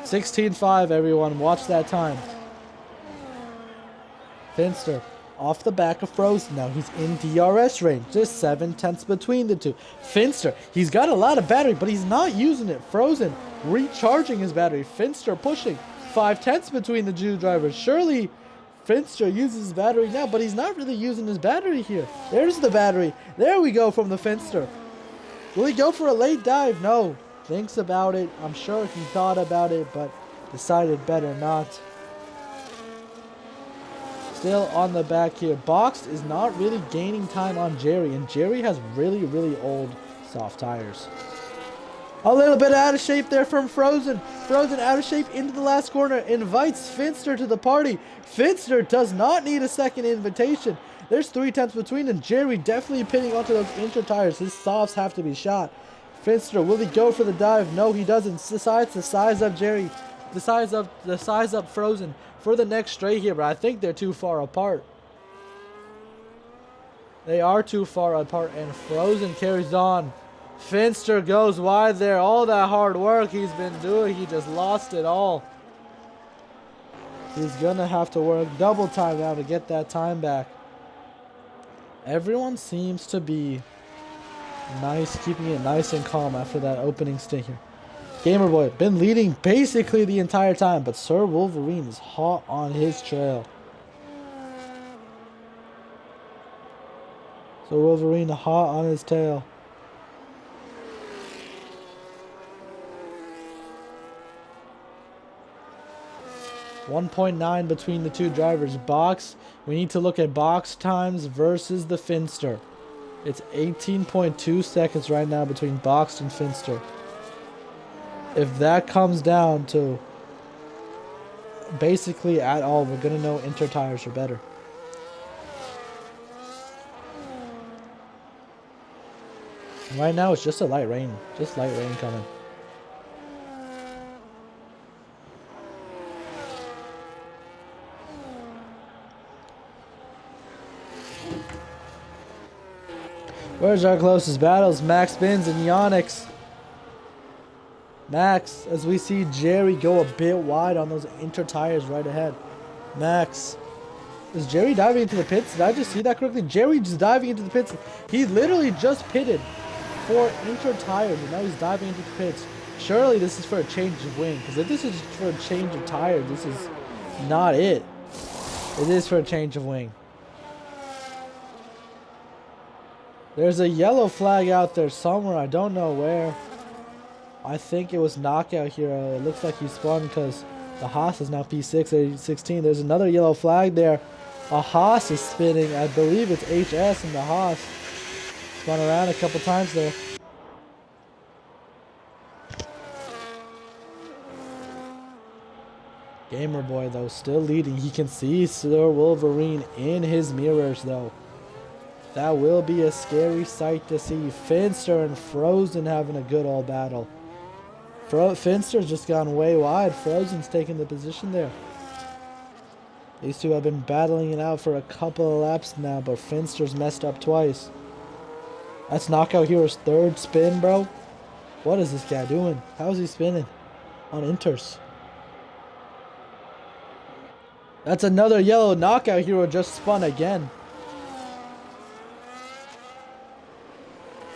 16.5, everyone. Watch that time. Finster. Off the back of Frozen now. He's in DRS range. There's 7/10 between the two. Finster, he's got a lot of battery, but he's not using it. Frozen, recharging his battery. Finster pushing. 5/10 between the two drivers. Surely Finster uses his battery now, but he's not really using his battery here. There's the battery. There we go from the Finster. Will he go for a late dive? No. Thinks about it. I'm sure he thought about it, but decided better not. Still on the back here. Boxed is not really gaining time on Jerry, and Jerry has really old soft tires. A little bit out of shape there from Frozen. Frozen out of shape into the last corner. Invites Finster to the party. Finster does not need a second invitation. There's 3/10 between them. Jerry definitely pitting onto those inter tires. His softs have to be shot. Finster, will he go for the dive? No, he doesn't. Decides to size up Jerry the size up Frozen for the next straight here, but I think they're too far apart. They are too far apart, and Frozen carries on. Finster goes wide there. All that hard work he's been doing, he just lost it all. He's gonna have to work double time now to get that time back. Everyone seems to be nice, keeping it nice and calm after that opening stint here. Gamerboy been leading basically the entire time, but Sir Wolverine is hot on his trail. So Wolverine hot on his tail. .9 between the two drivers. Box, we need to look at box times versus the Finster. It's 18.2 seconds right now between Boxed and Finster. If that comes down to basically at all, we're going to know Inter tires are better. Right now it's just a light rain. Just light rain coming. Where's our closest battles? Max Bins and Yonix. Max, as we see Jerry go a bit wide on those Inter tires right ahead. Max. Is Jerry diving into the pits? Did I just see that correctly? Jerry just diving into the pits. He literally just pitted for Inter tires, and now he's diving into the pits. Surely this is for a change of wing, because if this is for a change of tires, this is not it. It is for a change of wing. There's a yellow flag out there somewhere. I don't know where. I think it was Knockout here. It looks like he spun because the Haas is now P6, 16. There's another yellow flag there. A Haas is spinning. I believe it's HS in the Haas. Spun around a couple times there. Gamer Boy, though, still leading. He can see Sir Wolverine in his mirrors, though. That will be a scary sight to see. Finster and Frozen having a good old battle. Finster's just gone way wide. Frozen's taking the position there. These two have been battling it out for a couple of laps now, but Finster's messed up twice. That's Knockout Hero's third spin, bro. What is this guy doing? How is he spinning on Inters? That's another yellow. Knockout Hero just spun again.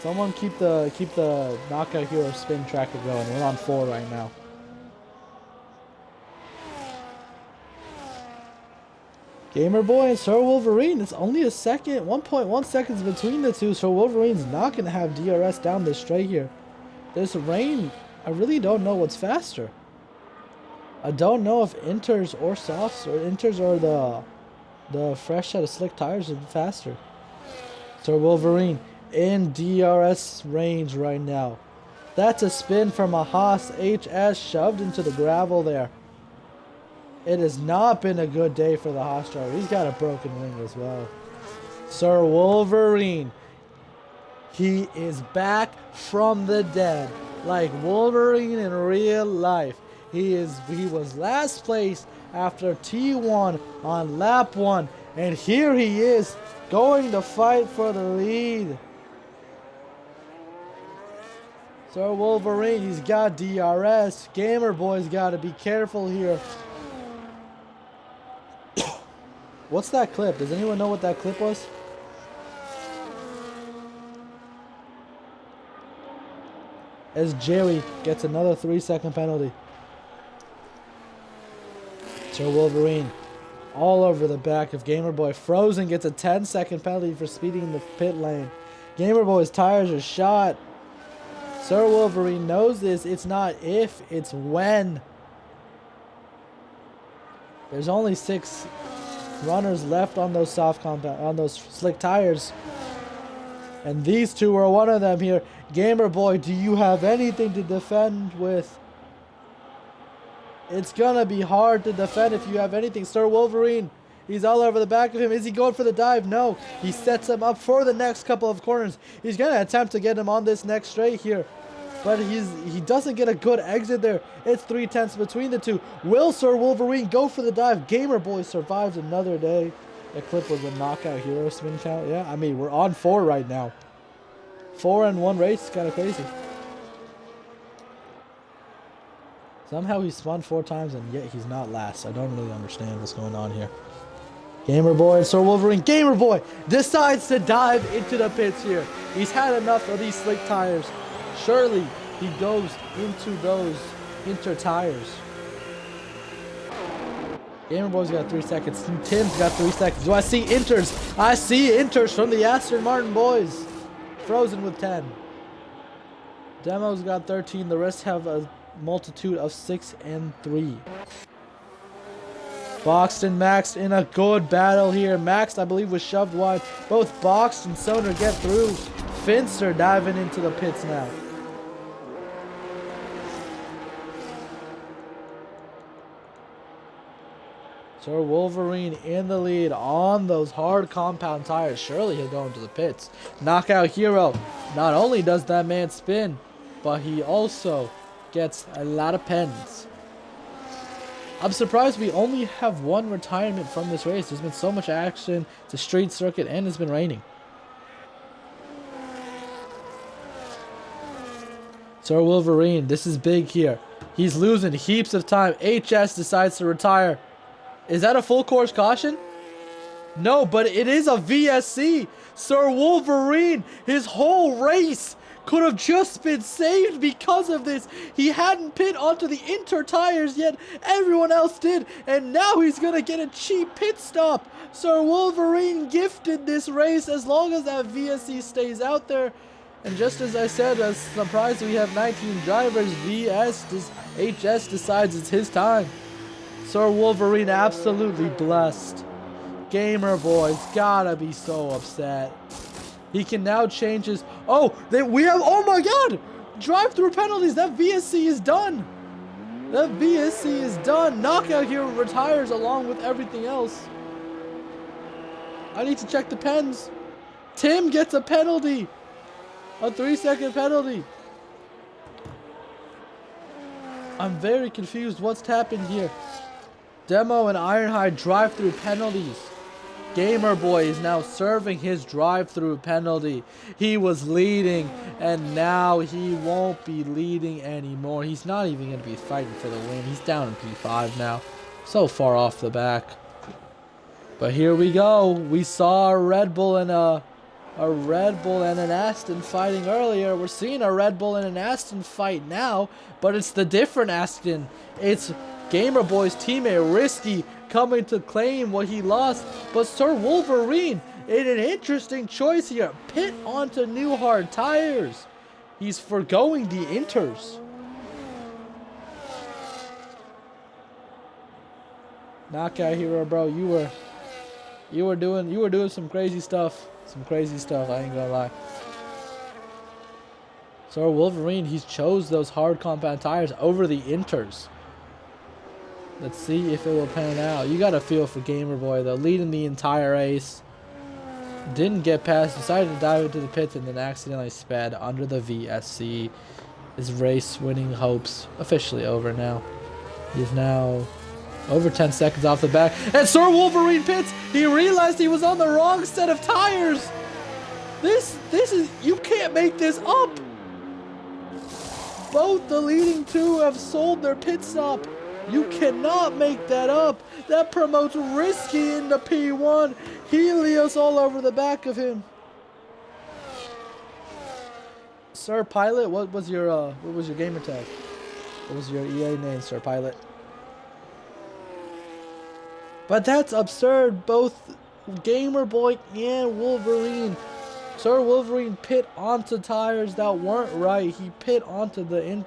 Someone keep the Knockout Hero spin tracker going. We're on 4 right now. Gamer Boy and Sir Wolverine. It's only a second, 1.1 seconds between the two. So Wolverine's not going to have DRS down this straight here. This rain, I really don't know what's faster. I don't know if Inters or Softs or Inters or the fresh set of slick tires are faster. Sir Wolverine in DRS range right now. That's a spin from a Haas HS shoved into the gravel there. It has not been a good day for the Haas driver. He's got a broken wing as well. Sir Wolverine. He is back from the dead. Like Wolverine in real life. He was last place after T1 on lap 1. And here he is going to fight for the lead. Sir Wolverine, he's got DRS. Gamer Boy's got to be careful here. What's that clip? Does anyone know what that clip was? As Jerry gets another 3-second penalty. Sir Wolverine all over the back of Gamer Boy. Frozen gets a 10-second penalty for speeding in the pit lane. Gamer Boy's tires are shot. Sir Wolverine knows this. It's not if, it's when. There's only 6 runners left on those on those slick tires. And these two are one of them here. Gamer Boy, do you have anything to defend with? It's gonna be hard to defend if you have anything. Sir Wolverine, he's all over the back of him. Is he going for the dive? No. He sets him up for the next couple of corners. He's gonna attempt to get him on this next straight here. but he doesn't get a good exit there. It's 3/10 between the two. Will Sir Wolverine go for the dive? Gamer Boy survives another day. That clip was a knockout hero spin count. Yeah, I mean, we're on 4 right now. 4 in one race is kind of crazy. Somehow he spun 4 times and yet he's not last. I don't really understand what's going on here. Gamer Boy and Sir Wolverine. Gamer Boy decides to dive into the pits here. He's had enough of these slick tires. Surely he goes into those inter tires. Gamer Boy's got 3 seconds. Tim's got 3 seconds. Do I see inters? I see inters from the Aston Martin boys. Frozen with 10. Demo's got 13. The rest have a multitude of 6 and 3. Boxed and Max in a good battle here. Max, I believe, was shoved wide. Both Boxed and Soner get through. Finster diving into the pits now. Sir Wolverine in the lead on those hard compound tires. Surely he'll go into the pits. Knockout Hero. Not only does that man spin, but he also gets a lot of pens. I'm surprised we only have 1 retirement from this race. There's been so much action. It's a street circuit and it's been raining. Sir Wolverine, this is big here. He's losing heaps of time. HS decides to retire. Is that a full course caution? No, but it is a VSC. Sir Wolverine, his whole race could have just been saved because of this. He hadn't pit onto the inter tires yet. Everyone else did. And now he's going to get a cheap pit stop. Sir Wolverine gifted this race as long as that VSC stays out there. And just as I said, as surprised we have 19 drivers, HS decides it's his time. Sir Wolverine absolutely blessed. Gamer Boy's gotta be so upset. He can now change his... Oh, oh my god! Drive-through penalties. That VSC is done. That VSC is done. Knockout Hero retires along with everything else. I need to check the pens. Tim gets a penalty. A 3-second penalty. I'm very confused. What's happened here? Demo and Ironhide drive-through penalties. Gamer Boy is now serving his drive-through penalty. He was leading, and now he won't be leading anymore. He's not even going to be fighting for the win. He's down in P5 now. So far off the back. But here we go. We saw a Red Bull and an Aston fighting earlier. We're seeing a Red Bull and an Aston fight now, but it's the different Aston. It's Gamer Boy's teammate Risky coming to claim what he lost, but Sir Wolverine in an interesting choice here. Pit onto new hard tires. He's forgoing the inters. Knockout Hero, bro, you were doing some crazy stuff. Some crazy stuff, I ain't gonna lie. So Wolverine, he's chose those hard compound tires over the inters. Let's see if it will pan out. You got a feel for Gamer Boy though, leading the entire race. Didn't get past, decided to dive into the pits and then accidentally sped under the VSC. His race winning hopes officially over now. He's now over 10 seconds off the back. And Sir Wolverine pits. He realized he was on the wrong set of tires. This is, you can't make this up. Both the leading 2 have sold their pit stop. You cannot make that up. That promotes Risky into P1. Helios all over the back of him. Sir Pilot, what was your gamer tag? What was your EA name, Sir Pilot? But that's absurd. Both Gamer Boy and Wolverine. Sir Wolverine pit onto tires that weren't right. He pit onto the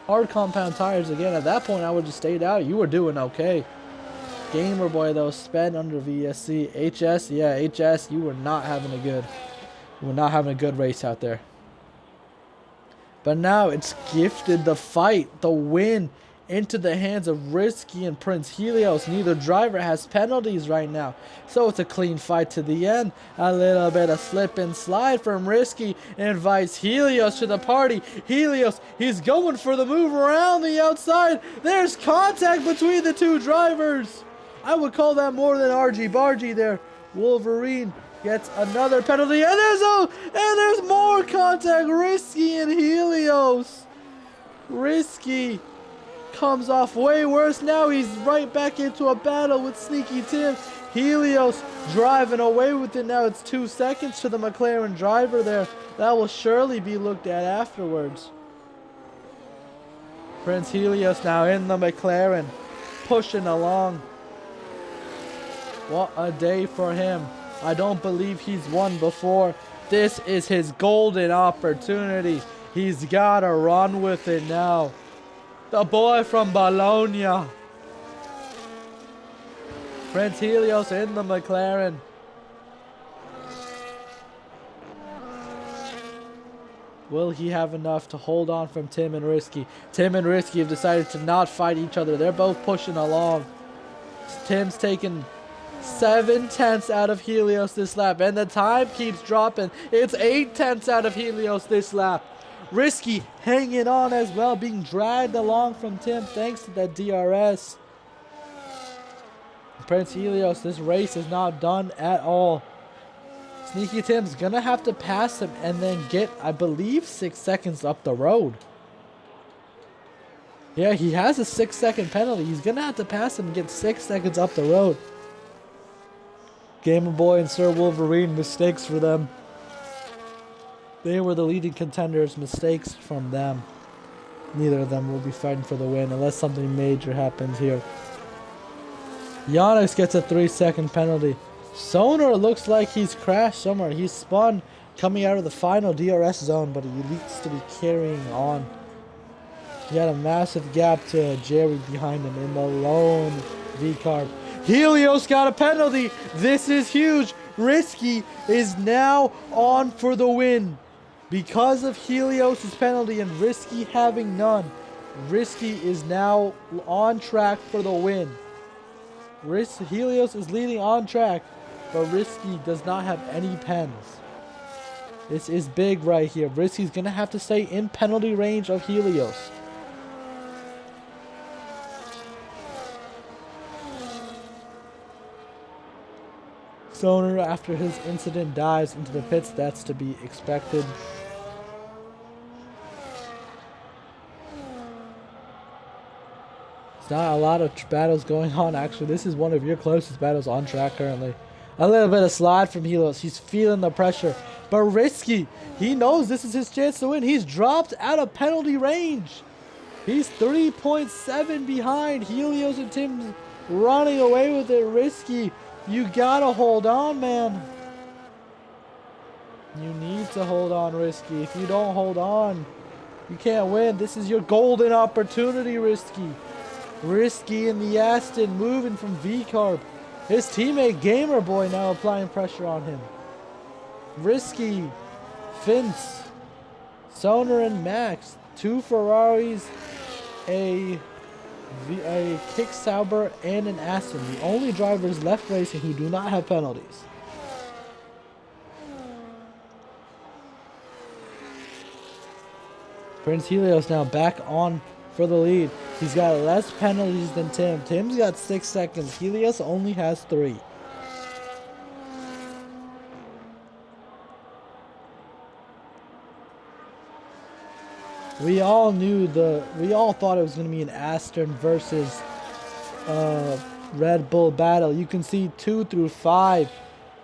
hard compound tires again. At that point, I would just stayed out. You were doing okay. Gamer Boy though sped under VSC. HS, yeah, HS. You were not having a good race out there. But now it's gifted the fight, the win into the hands of Risky and Prince Helios. Neither driver has penalties right now, so it's a clean fight to the end. A little bit of slip and slide from Risky invites Helios to the party. Helios, he's going for the move around the outside. There's contact between the two drivers. I would call that more than argy-bargy there. Wolverine gets another penalty, and there's more contact. Risky and Helios. Risky comes off way worse. Now he's right back into a battle with Sneaky Tim. Helios driving away with it now. It's 2 seconds to the McLaren driver there. That will surely be looked at afterwards. Prince Helios now in the McLaren, pushing along. What a day for him. I don't believe he's won before. This is his golden opportunity. He's got to run with it now. The boy from Bologna. Prince Helios in the McLaren. Will he have enough to hold on from Tim and Risky? Tim and Risky have decided to not fight each other. They're both pushing along. Tim's taking 7/10 out of Helios this lap, and the time keeps dropping. It's 8/10 out of Helios this lap. Risky hanging on as well, being dragged along from Tim thanks to that DRS. Prince Helios, this race is not done at all. Sneaky Tim's gonna have to pass him and then get, I believe, 6 seconds up the road. Yeah, he has a 6-second penalty. He's gonna have to pass him and get 6 seconds up the road. Gamer Boy and Sir Wolverine, mistakes for them. They were the leading contenders, mistakes from them. Neither of them will be fighting for the win unless something major happens here. Yannick gets a 3-second penalty. Soner looks like he's crashed somewhere. He's spun coming out of the final DRS zone, but he needs to be carrying on. He had a massive gap to Jerry behind him in the lone V-carb. Helios got a penalty. This is huge. Risky is now on for the win. Because of Helios' penalty and Risky having none, Risky is now on track for the win. Helios is leading on track, but Risky does not have any pens. This is big right here. Risky's going to have to stay in penalty range of Helios. Soner, after his incident, dives into the pits. That's to be expected. There's not a lot of battles going on, actually. This is one of your closest battles on track currently. A little bit of slide from Helios. He's feeling the pressure. But Risky, he knows this is his chance to win. He's dropped out of penalty range. He's 3.7 behind. Helios and Tim's running away with it. Risky, you gotta hold on, man. You need to hold on, Risky. If you don't hold on, you can't win. This is your golden opportunity, Risky. Risky in the Aston, moving from V-carb. His teammate Gamer Boy now applying pressure on him. Risky, Vince, Soner and Max. 2 Ferraris, a Kick Sauber, and an Aston. The only drivers left racing who do not have penalties. Prince Helios now back on for the lead. He's got less penalties than Tim. Tim's got 6 seconds. Helios only has 3. We all thought it was going to be an Aston versus Red Bull battle. You can see 2 through 5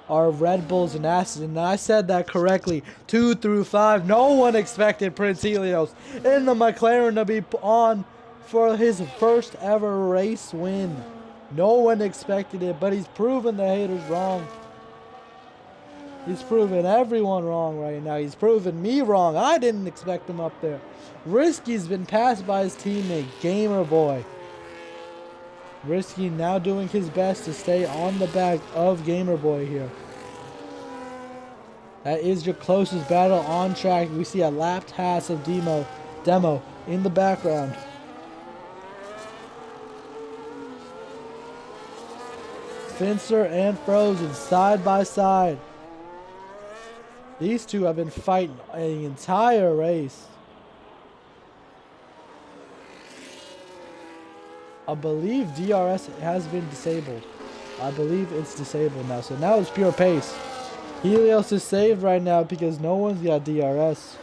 are Red Bulls and Aston. And I said that correctly. 2 through 5. No one expected Prince Helios in the McLaren to be on for his first ever race win. No one expected it, but he's proven the haters wrong. He's proven everyone wrong right now. He's proven me wrong. I didn't expect him up there. Risky's been passed by his teammate, Gamer Boy. Risky now doing his best to stay on the back of Gamer Boy here. That is your closest battle on track. We see a lap pass of Demo in the background. Finster and Frozen side by side. These two have been fighting the entire race. I believe DRS has been disabled. I believe it's disabled now. So now it's pure pace. Helios is saved right now because no one's got DRS.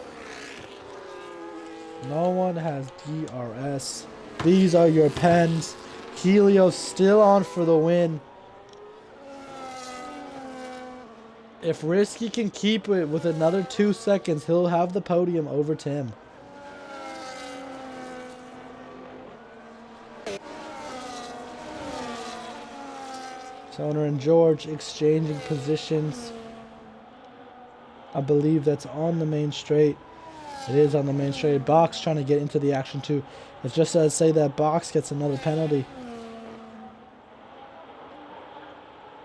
No one has DRS. These are your pens. Helios still on for the win. If Risky can keep it with another 2 seconds, he'll have the podium over Tim. Toner and George exchanging positions. I believe that's on the main straight. It is on the main straight. Box trying to get into the action too. It's just to say that Box gets another penalty.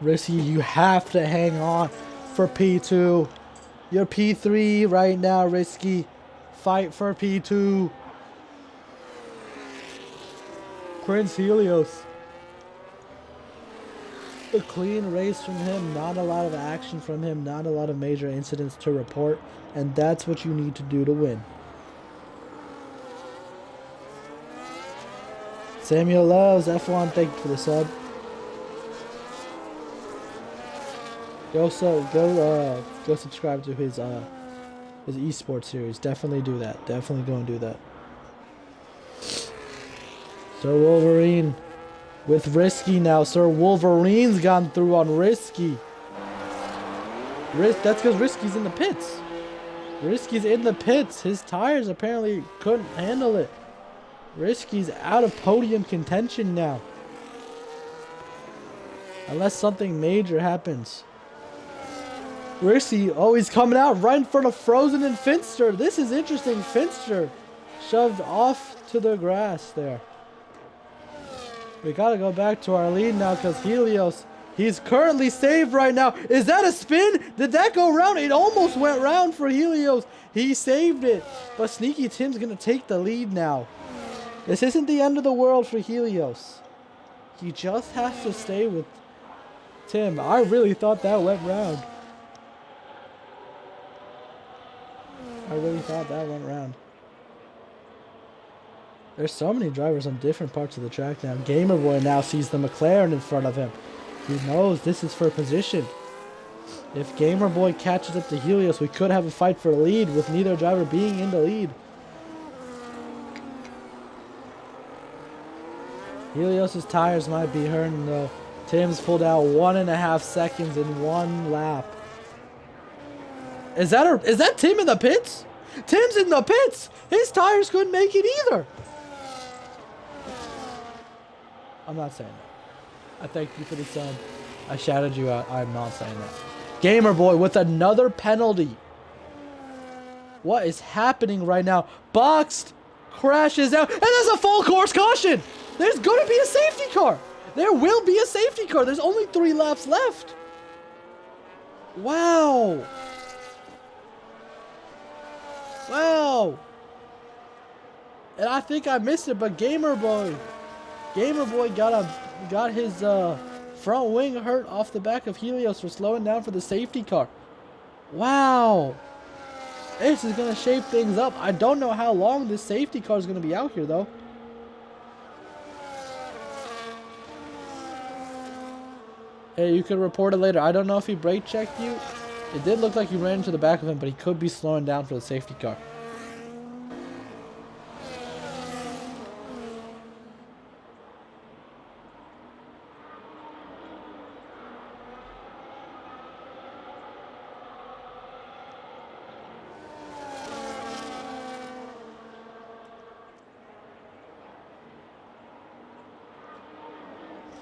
Risky, you have to hang on for P2. You're P3 right now, Risky. Fight for P2. Prince Helios. A clean race from him. Not a lot of action from him. Not a lot of major incidents to report. And that's what you need to do to win. Samuel Loves, F1, thank you for the sub. Go subscribe to his esports series. Definitely do that. Definitely go and do that. Sir Wolverine with Risky now. Sir Wolverine's gone through on Risky. That's because Risky's in the pits. Risky's in the pits. His tires apparently couldn't handle it. Risky's out of podium contention now. Unless something major happens. Risky, oh, he's coming out right in front of Frozen and Finster. This is interesting. Finster shoved off to the grass there. We gotta go back to our lead now because Helios, he's currently saved right now. Is that a spin? Did that go round? It almost went round for Helios. He saved it. But Sneaky Tim's gonna take the lead now. This isn't the end of the world for Helios. He just has to stay with Tim. I really thought that went round. I really thought that went round. There's so many drivers on different parts of the track now. Gamerboy now sees the McLaren in front of him. He knows this is for position. If Gamerboy catches up to Helios, we could have a fight for the lead with neither driver being in the lead. Helios' tires might be hurting though. Tim's pulled out 1.5 seconds in one lap. Is that Tim in the pits? Tim's in the pits! His tires couldn't make it either! I'm not saying that. I thank you for the sub. I shouted you out. I'm not saying that. Gamerboy with another penalty. What is happening right now? Boxed crashes out, and there's a full course caution! There's gonna be a safety car! There will be a safety car! There's only 3 laps left! Wow! Wow! And I think I missed it, but Gamerboy got his front wing hurt off the back of Helios for slowing down for the safety car. Wow! This is gonna shape things up. I don't know how long this safety car is gonna be out here though. Hey, you could report it later. I don't know if he brake checked you. It did look like you ran into the back of him, but he could be slowing down for the safety car.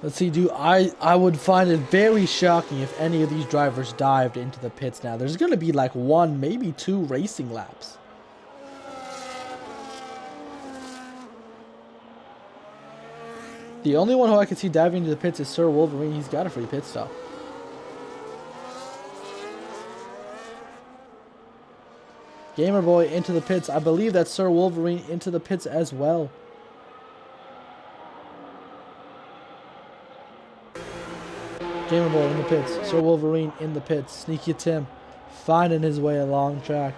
Let's see, dude, I would find it very shocking if any of these drivers dived into the pits now. There's going to be like 1, maybe 2 racing laps. The only one who I can see diving into the pits is Sir Wolverine. He's got a free pit stop. Gamerboy into the pits. I believe that's Sir Wolverine into the pits as well. Gamer Boy in the pits. Sir Wolverine in the pits. Sneaky Tim finding his way along track.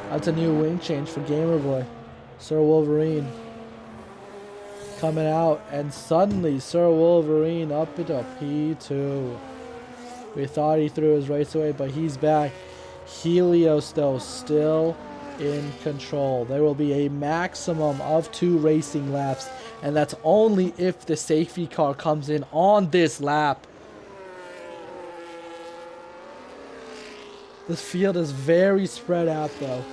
That's a new wing change for Gamer Boy. Sir Wolverine coming out, and suddenly Sir Wolverine up into P2. We thought he threw his race away, but he's back. Helios, though, still in control. There will be a maximum of 2 racing laps, and that's only if the safety car comes in on this lap. This field is very spread out, though.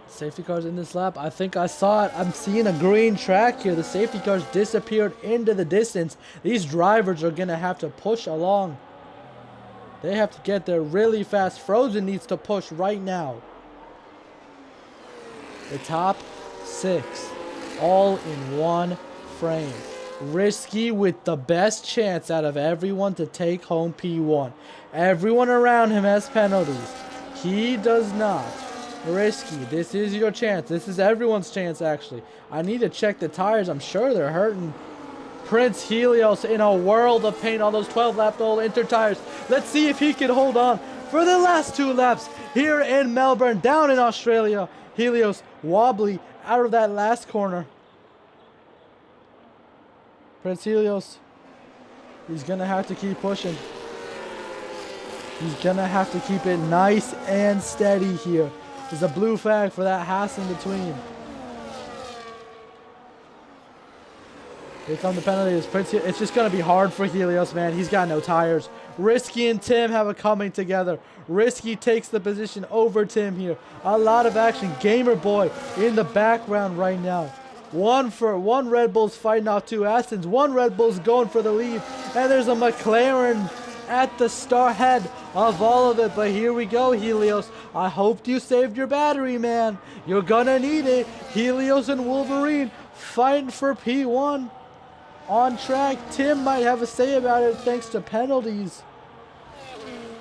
Safety cars in this lap. I think I saw it. I'm seeing a green track here. The safety cars disappeared into the distance. These drivers are going to have to push along. They have to get there really fast. Frozen needs to push right now. The top 6 all in one frame. Risky with the best chance out of everyone to take home P1. Everyone around him has penalties. He does not. Risky, this is your chance. This is everyone's chance, actually. I need to check the tires. I'm sure they're hurting. Prince Helios in a world of pain on those 12-lap-old Inter tires. Let's see if he can hold on for the last 2 laps here in Melbourne, down in Australia. Helios wobbly out of that last corner. Prince Helios, he's going to have to keep pushing. He's going to have to keep it nice and steady here. There's a blue flag for that Haas in between. Here come the penalties. It's just going to be hard for Helios, man. He's got no tires. Risky and Tim have a coming together. Risky takes the position over Tim here. A lot of action. Gamer Boy in the background right now. One Red Bull's fighting off 2 Astons. 1 Red Bull's going for the lead. And there's a McLaren at the star head of all of it. But here we go, Helios. I hope you saved your battery, man. You're gonna need it. Helios and Wolverine fighting for P1 on track. Tim might have a say about it thanks to penalties.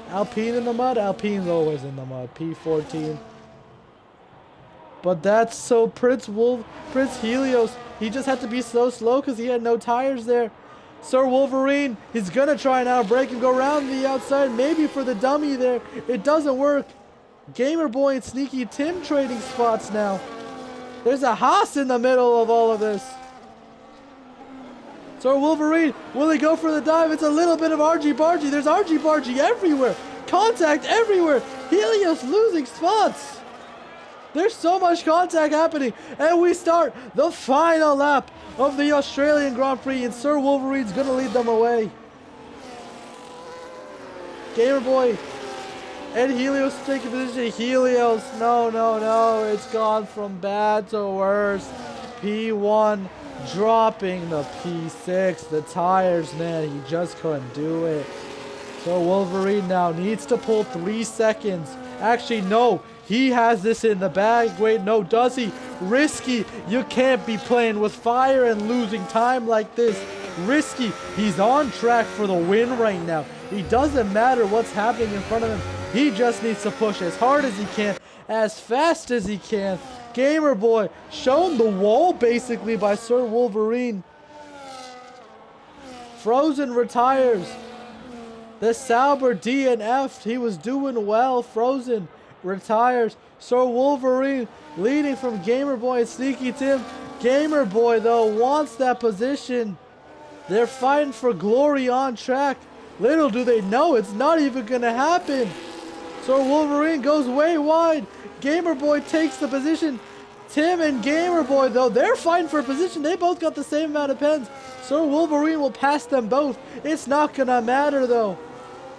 Alpine in the mud. Alpine's always in the mud. P14. But that's so Prince Helios, he just had to be so slow because he had no tires there. Sir Wolverine, he's going to try now break and go around the outside, maybe for the dummy there. It doesn't work. Gamer Boy and Sneaky Tim trading spots now. There's a Haas in the middle of all of this. Sir Wolverine, will he go for the dive? It's a little bit of argy-bargy. There's argy-bargy everywhere. Contact everywhere. Helios losing spots. There's so much contact happening. And we start the final lap of the Australian Grand Prix, and Sir Wolverine's going to lead them away. Gamer Boy and Helios taking position. Helios, no. It's gone from bad to worse. P1 dropping the P6. The tires, man, he just couldn't do it. So Wolverine now needs to pull 3 seconds. Actually, no. He has this in the bag. Wait, no, does he? Risky. You can't be playing with fire and losing time like this. Risky. He's on track for the win right now. It doesn't matter what's happening in front of him. He just needs to push as hard as he can, as fast as he can. Gamer Boy shown the wall basically by Sir Wolverine. Frozen retires. The Sauber DNF. He was doing well. Frozen retires. Sir Wolverine leading from Gamer Boy and Sneaky Tim. Gamer Boy, though, wants that position. They're fighting for glory on track. Little do they know it's not even going to happen. Sir Wolverine goes way wide. Gamer Boy takes the position. Tim and Gamer Boy, though, they're fighting for position. They both got the same amount of pens. Sir Wolverine will pass them both. It's not going to matter, though.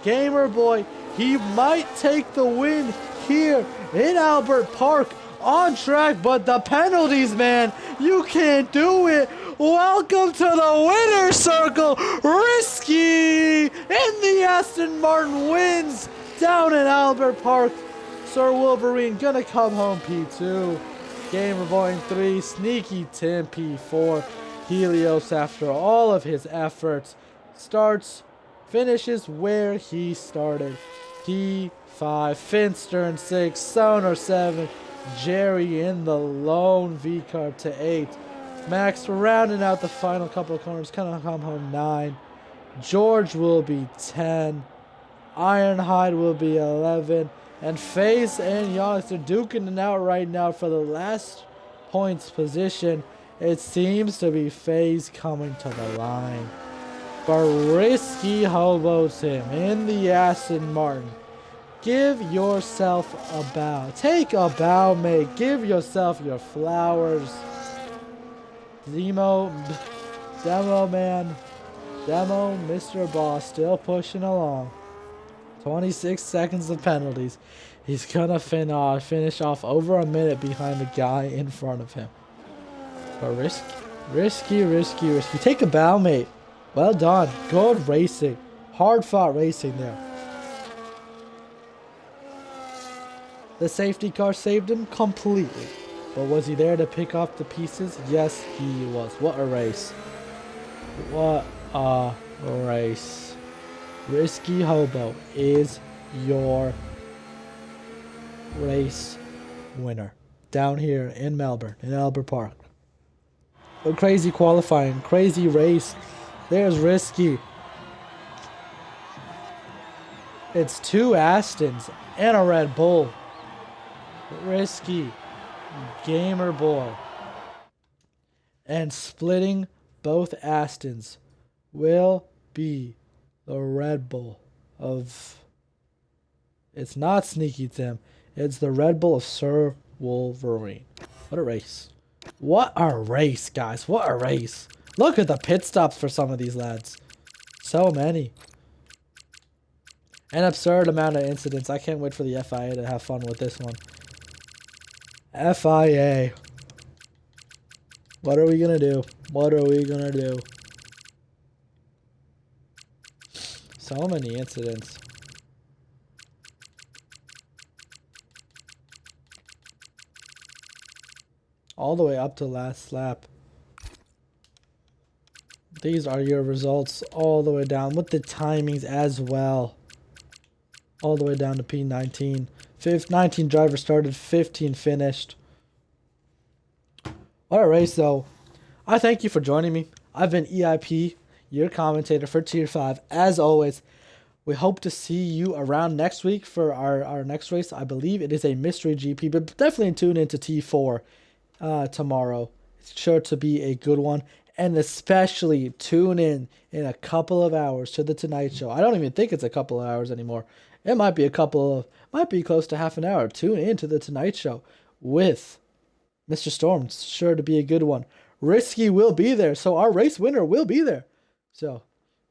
Gamer Boy, He might take the win here in Albert Park on track, but the penalties, man, you can't do it. Welcome to the winner's circle. Risky in the Aston Martin wins down in Albert Park. Sir Wolverine gonna come home P2. Gamer Boy in 3. Sneaky Tim P4. Helios, after all of his efforts, finishes where he started. P5. Finster in 6. Sonar 7. Jerry in the lone V-car to 8. Max rounding out the final couple of corners, gonna come home 9. George will be 10. Ironhide will be 11. And FaZe and Giannis are duking it out right now for the last points position. It seems to be FaZe coming to the line. But Risky hobos him in the Aston Martin. Give yourself a bow. Take a bow, mate. Give yourself your flowers. Demo man. Demo Mr. Boss still pushing along. 26 seconds of penalties. He's gonna finish off over a minute behind the guy in front of him. But risky. Take a bow, mate. Well done. Good racing. Hard fought racing there. The safety car saved him completely. But was he there to pick up the pieces? Yes, he was. What a race. What a race. Risky Hobo is your race winner down here in Melbourne, in Albert Park. A crazy qualifying, crazy race. There's Risky. It's 2 Astons and a Red Bull. Risky, Gamer Boy, and splitting both Astons will be the Red Bull of... It's not Sneaky Tim. It's the Red Bull of Sir Wolverine. What a race. What a race, guys. What a race. Look at the pit stops for some of these lads. So many. An absurd amount of incidents. I can't wait for the FIA to have fun with this one. FIA. What are we gonna do? What are we gonna do? So many incidents. All the way up to last lap. These are your results all the way down with the timings as well. All the way down to P19. 19 drivers started, 15 finished. What a race, though. I thank you for joining me. I've been EIP, your commentator for Tier 5. As always, we hope to see you around next week for our next race. I believe it is a mystery GP, but definitely tune into T4 tomorrow. It's sure to be a good one. And especially tune in a couple of hours to the Tonight Show. I don't even think it's a couple of hours anymore. It might be might be close to half an hour. Tune in to the Tonight Show with Mr. Storm. It's sure to be a good one. Risky will be there, so our race winner will be there. So,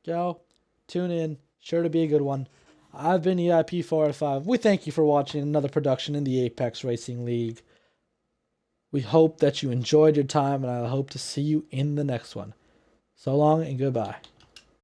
go, tune in. Sure to be a good one. I've been eip485. We thank you for watching another production in the Apex Racing League. We hope that you enjoyed your time, and I hope to see you in the next one. So long and goodbye.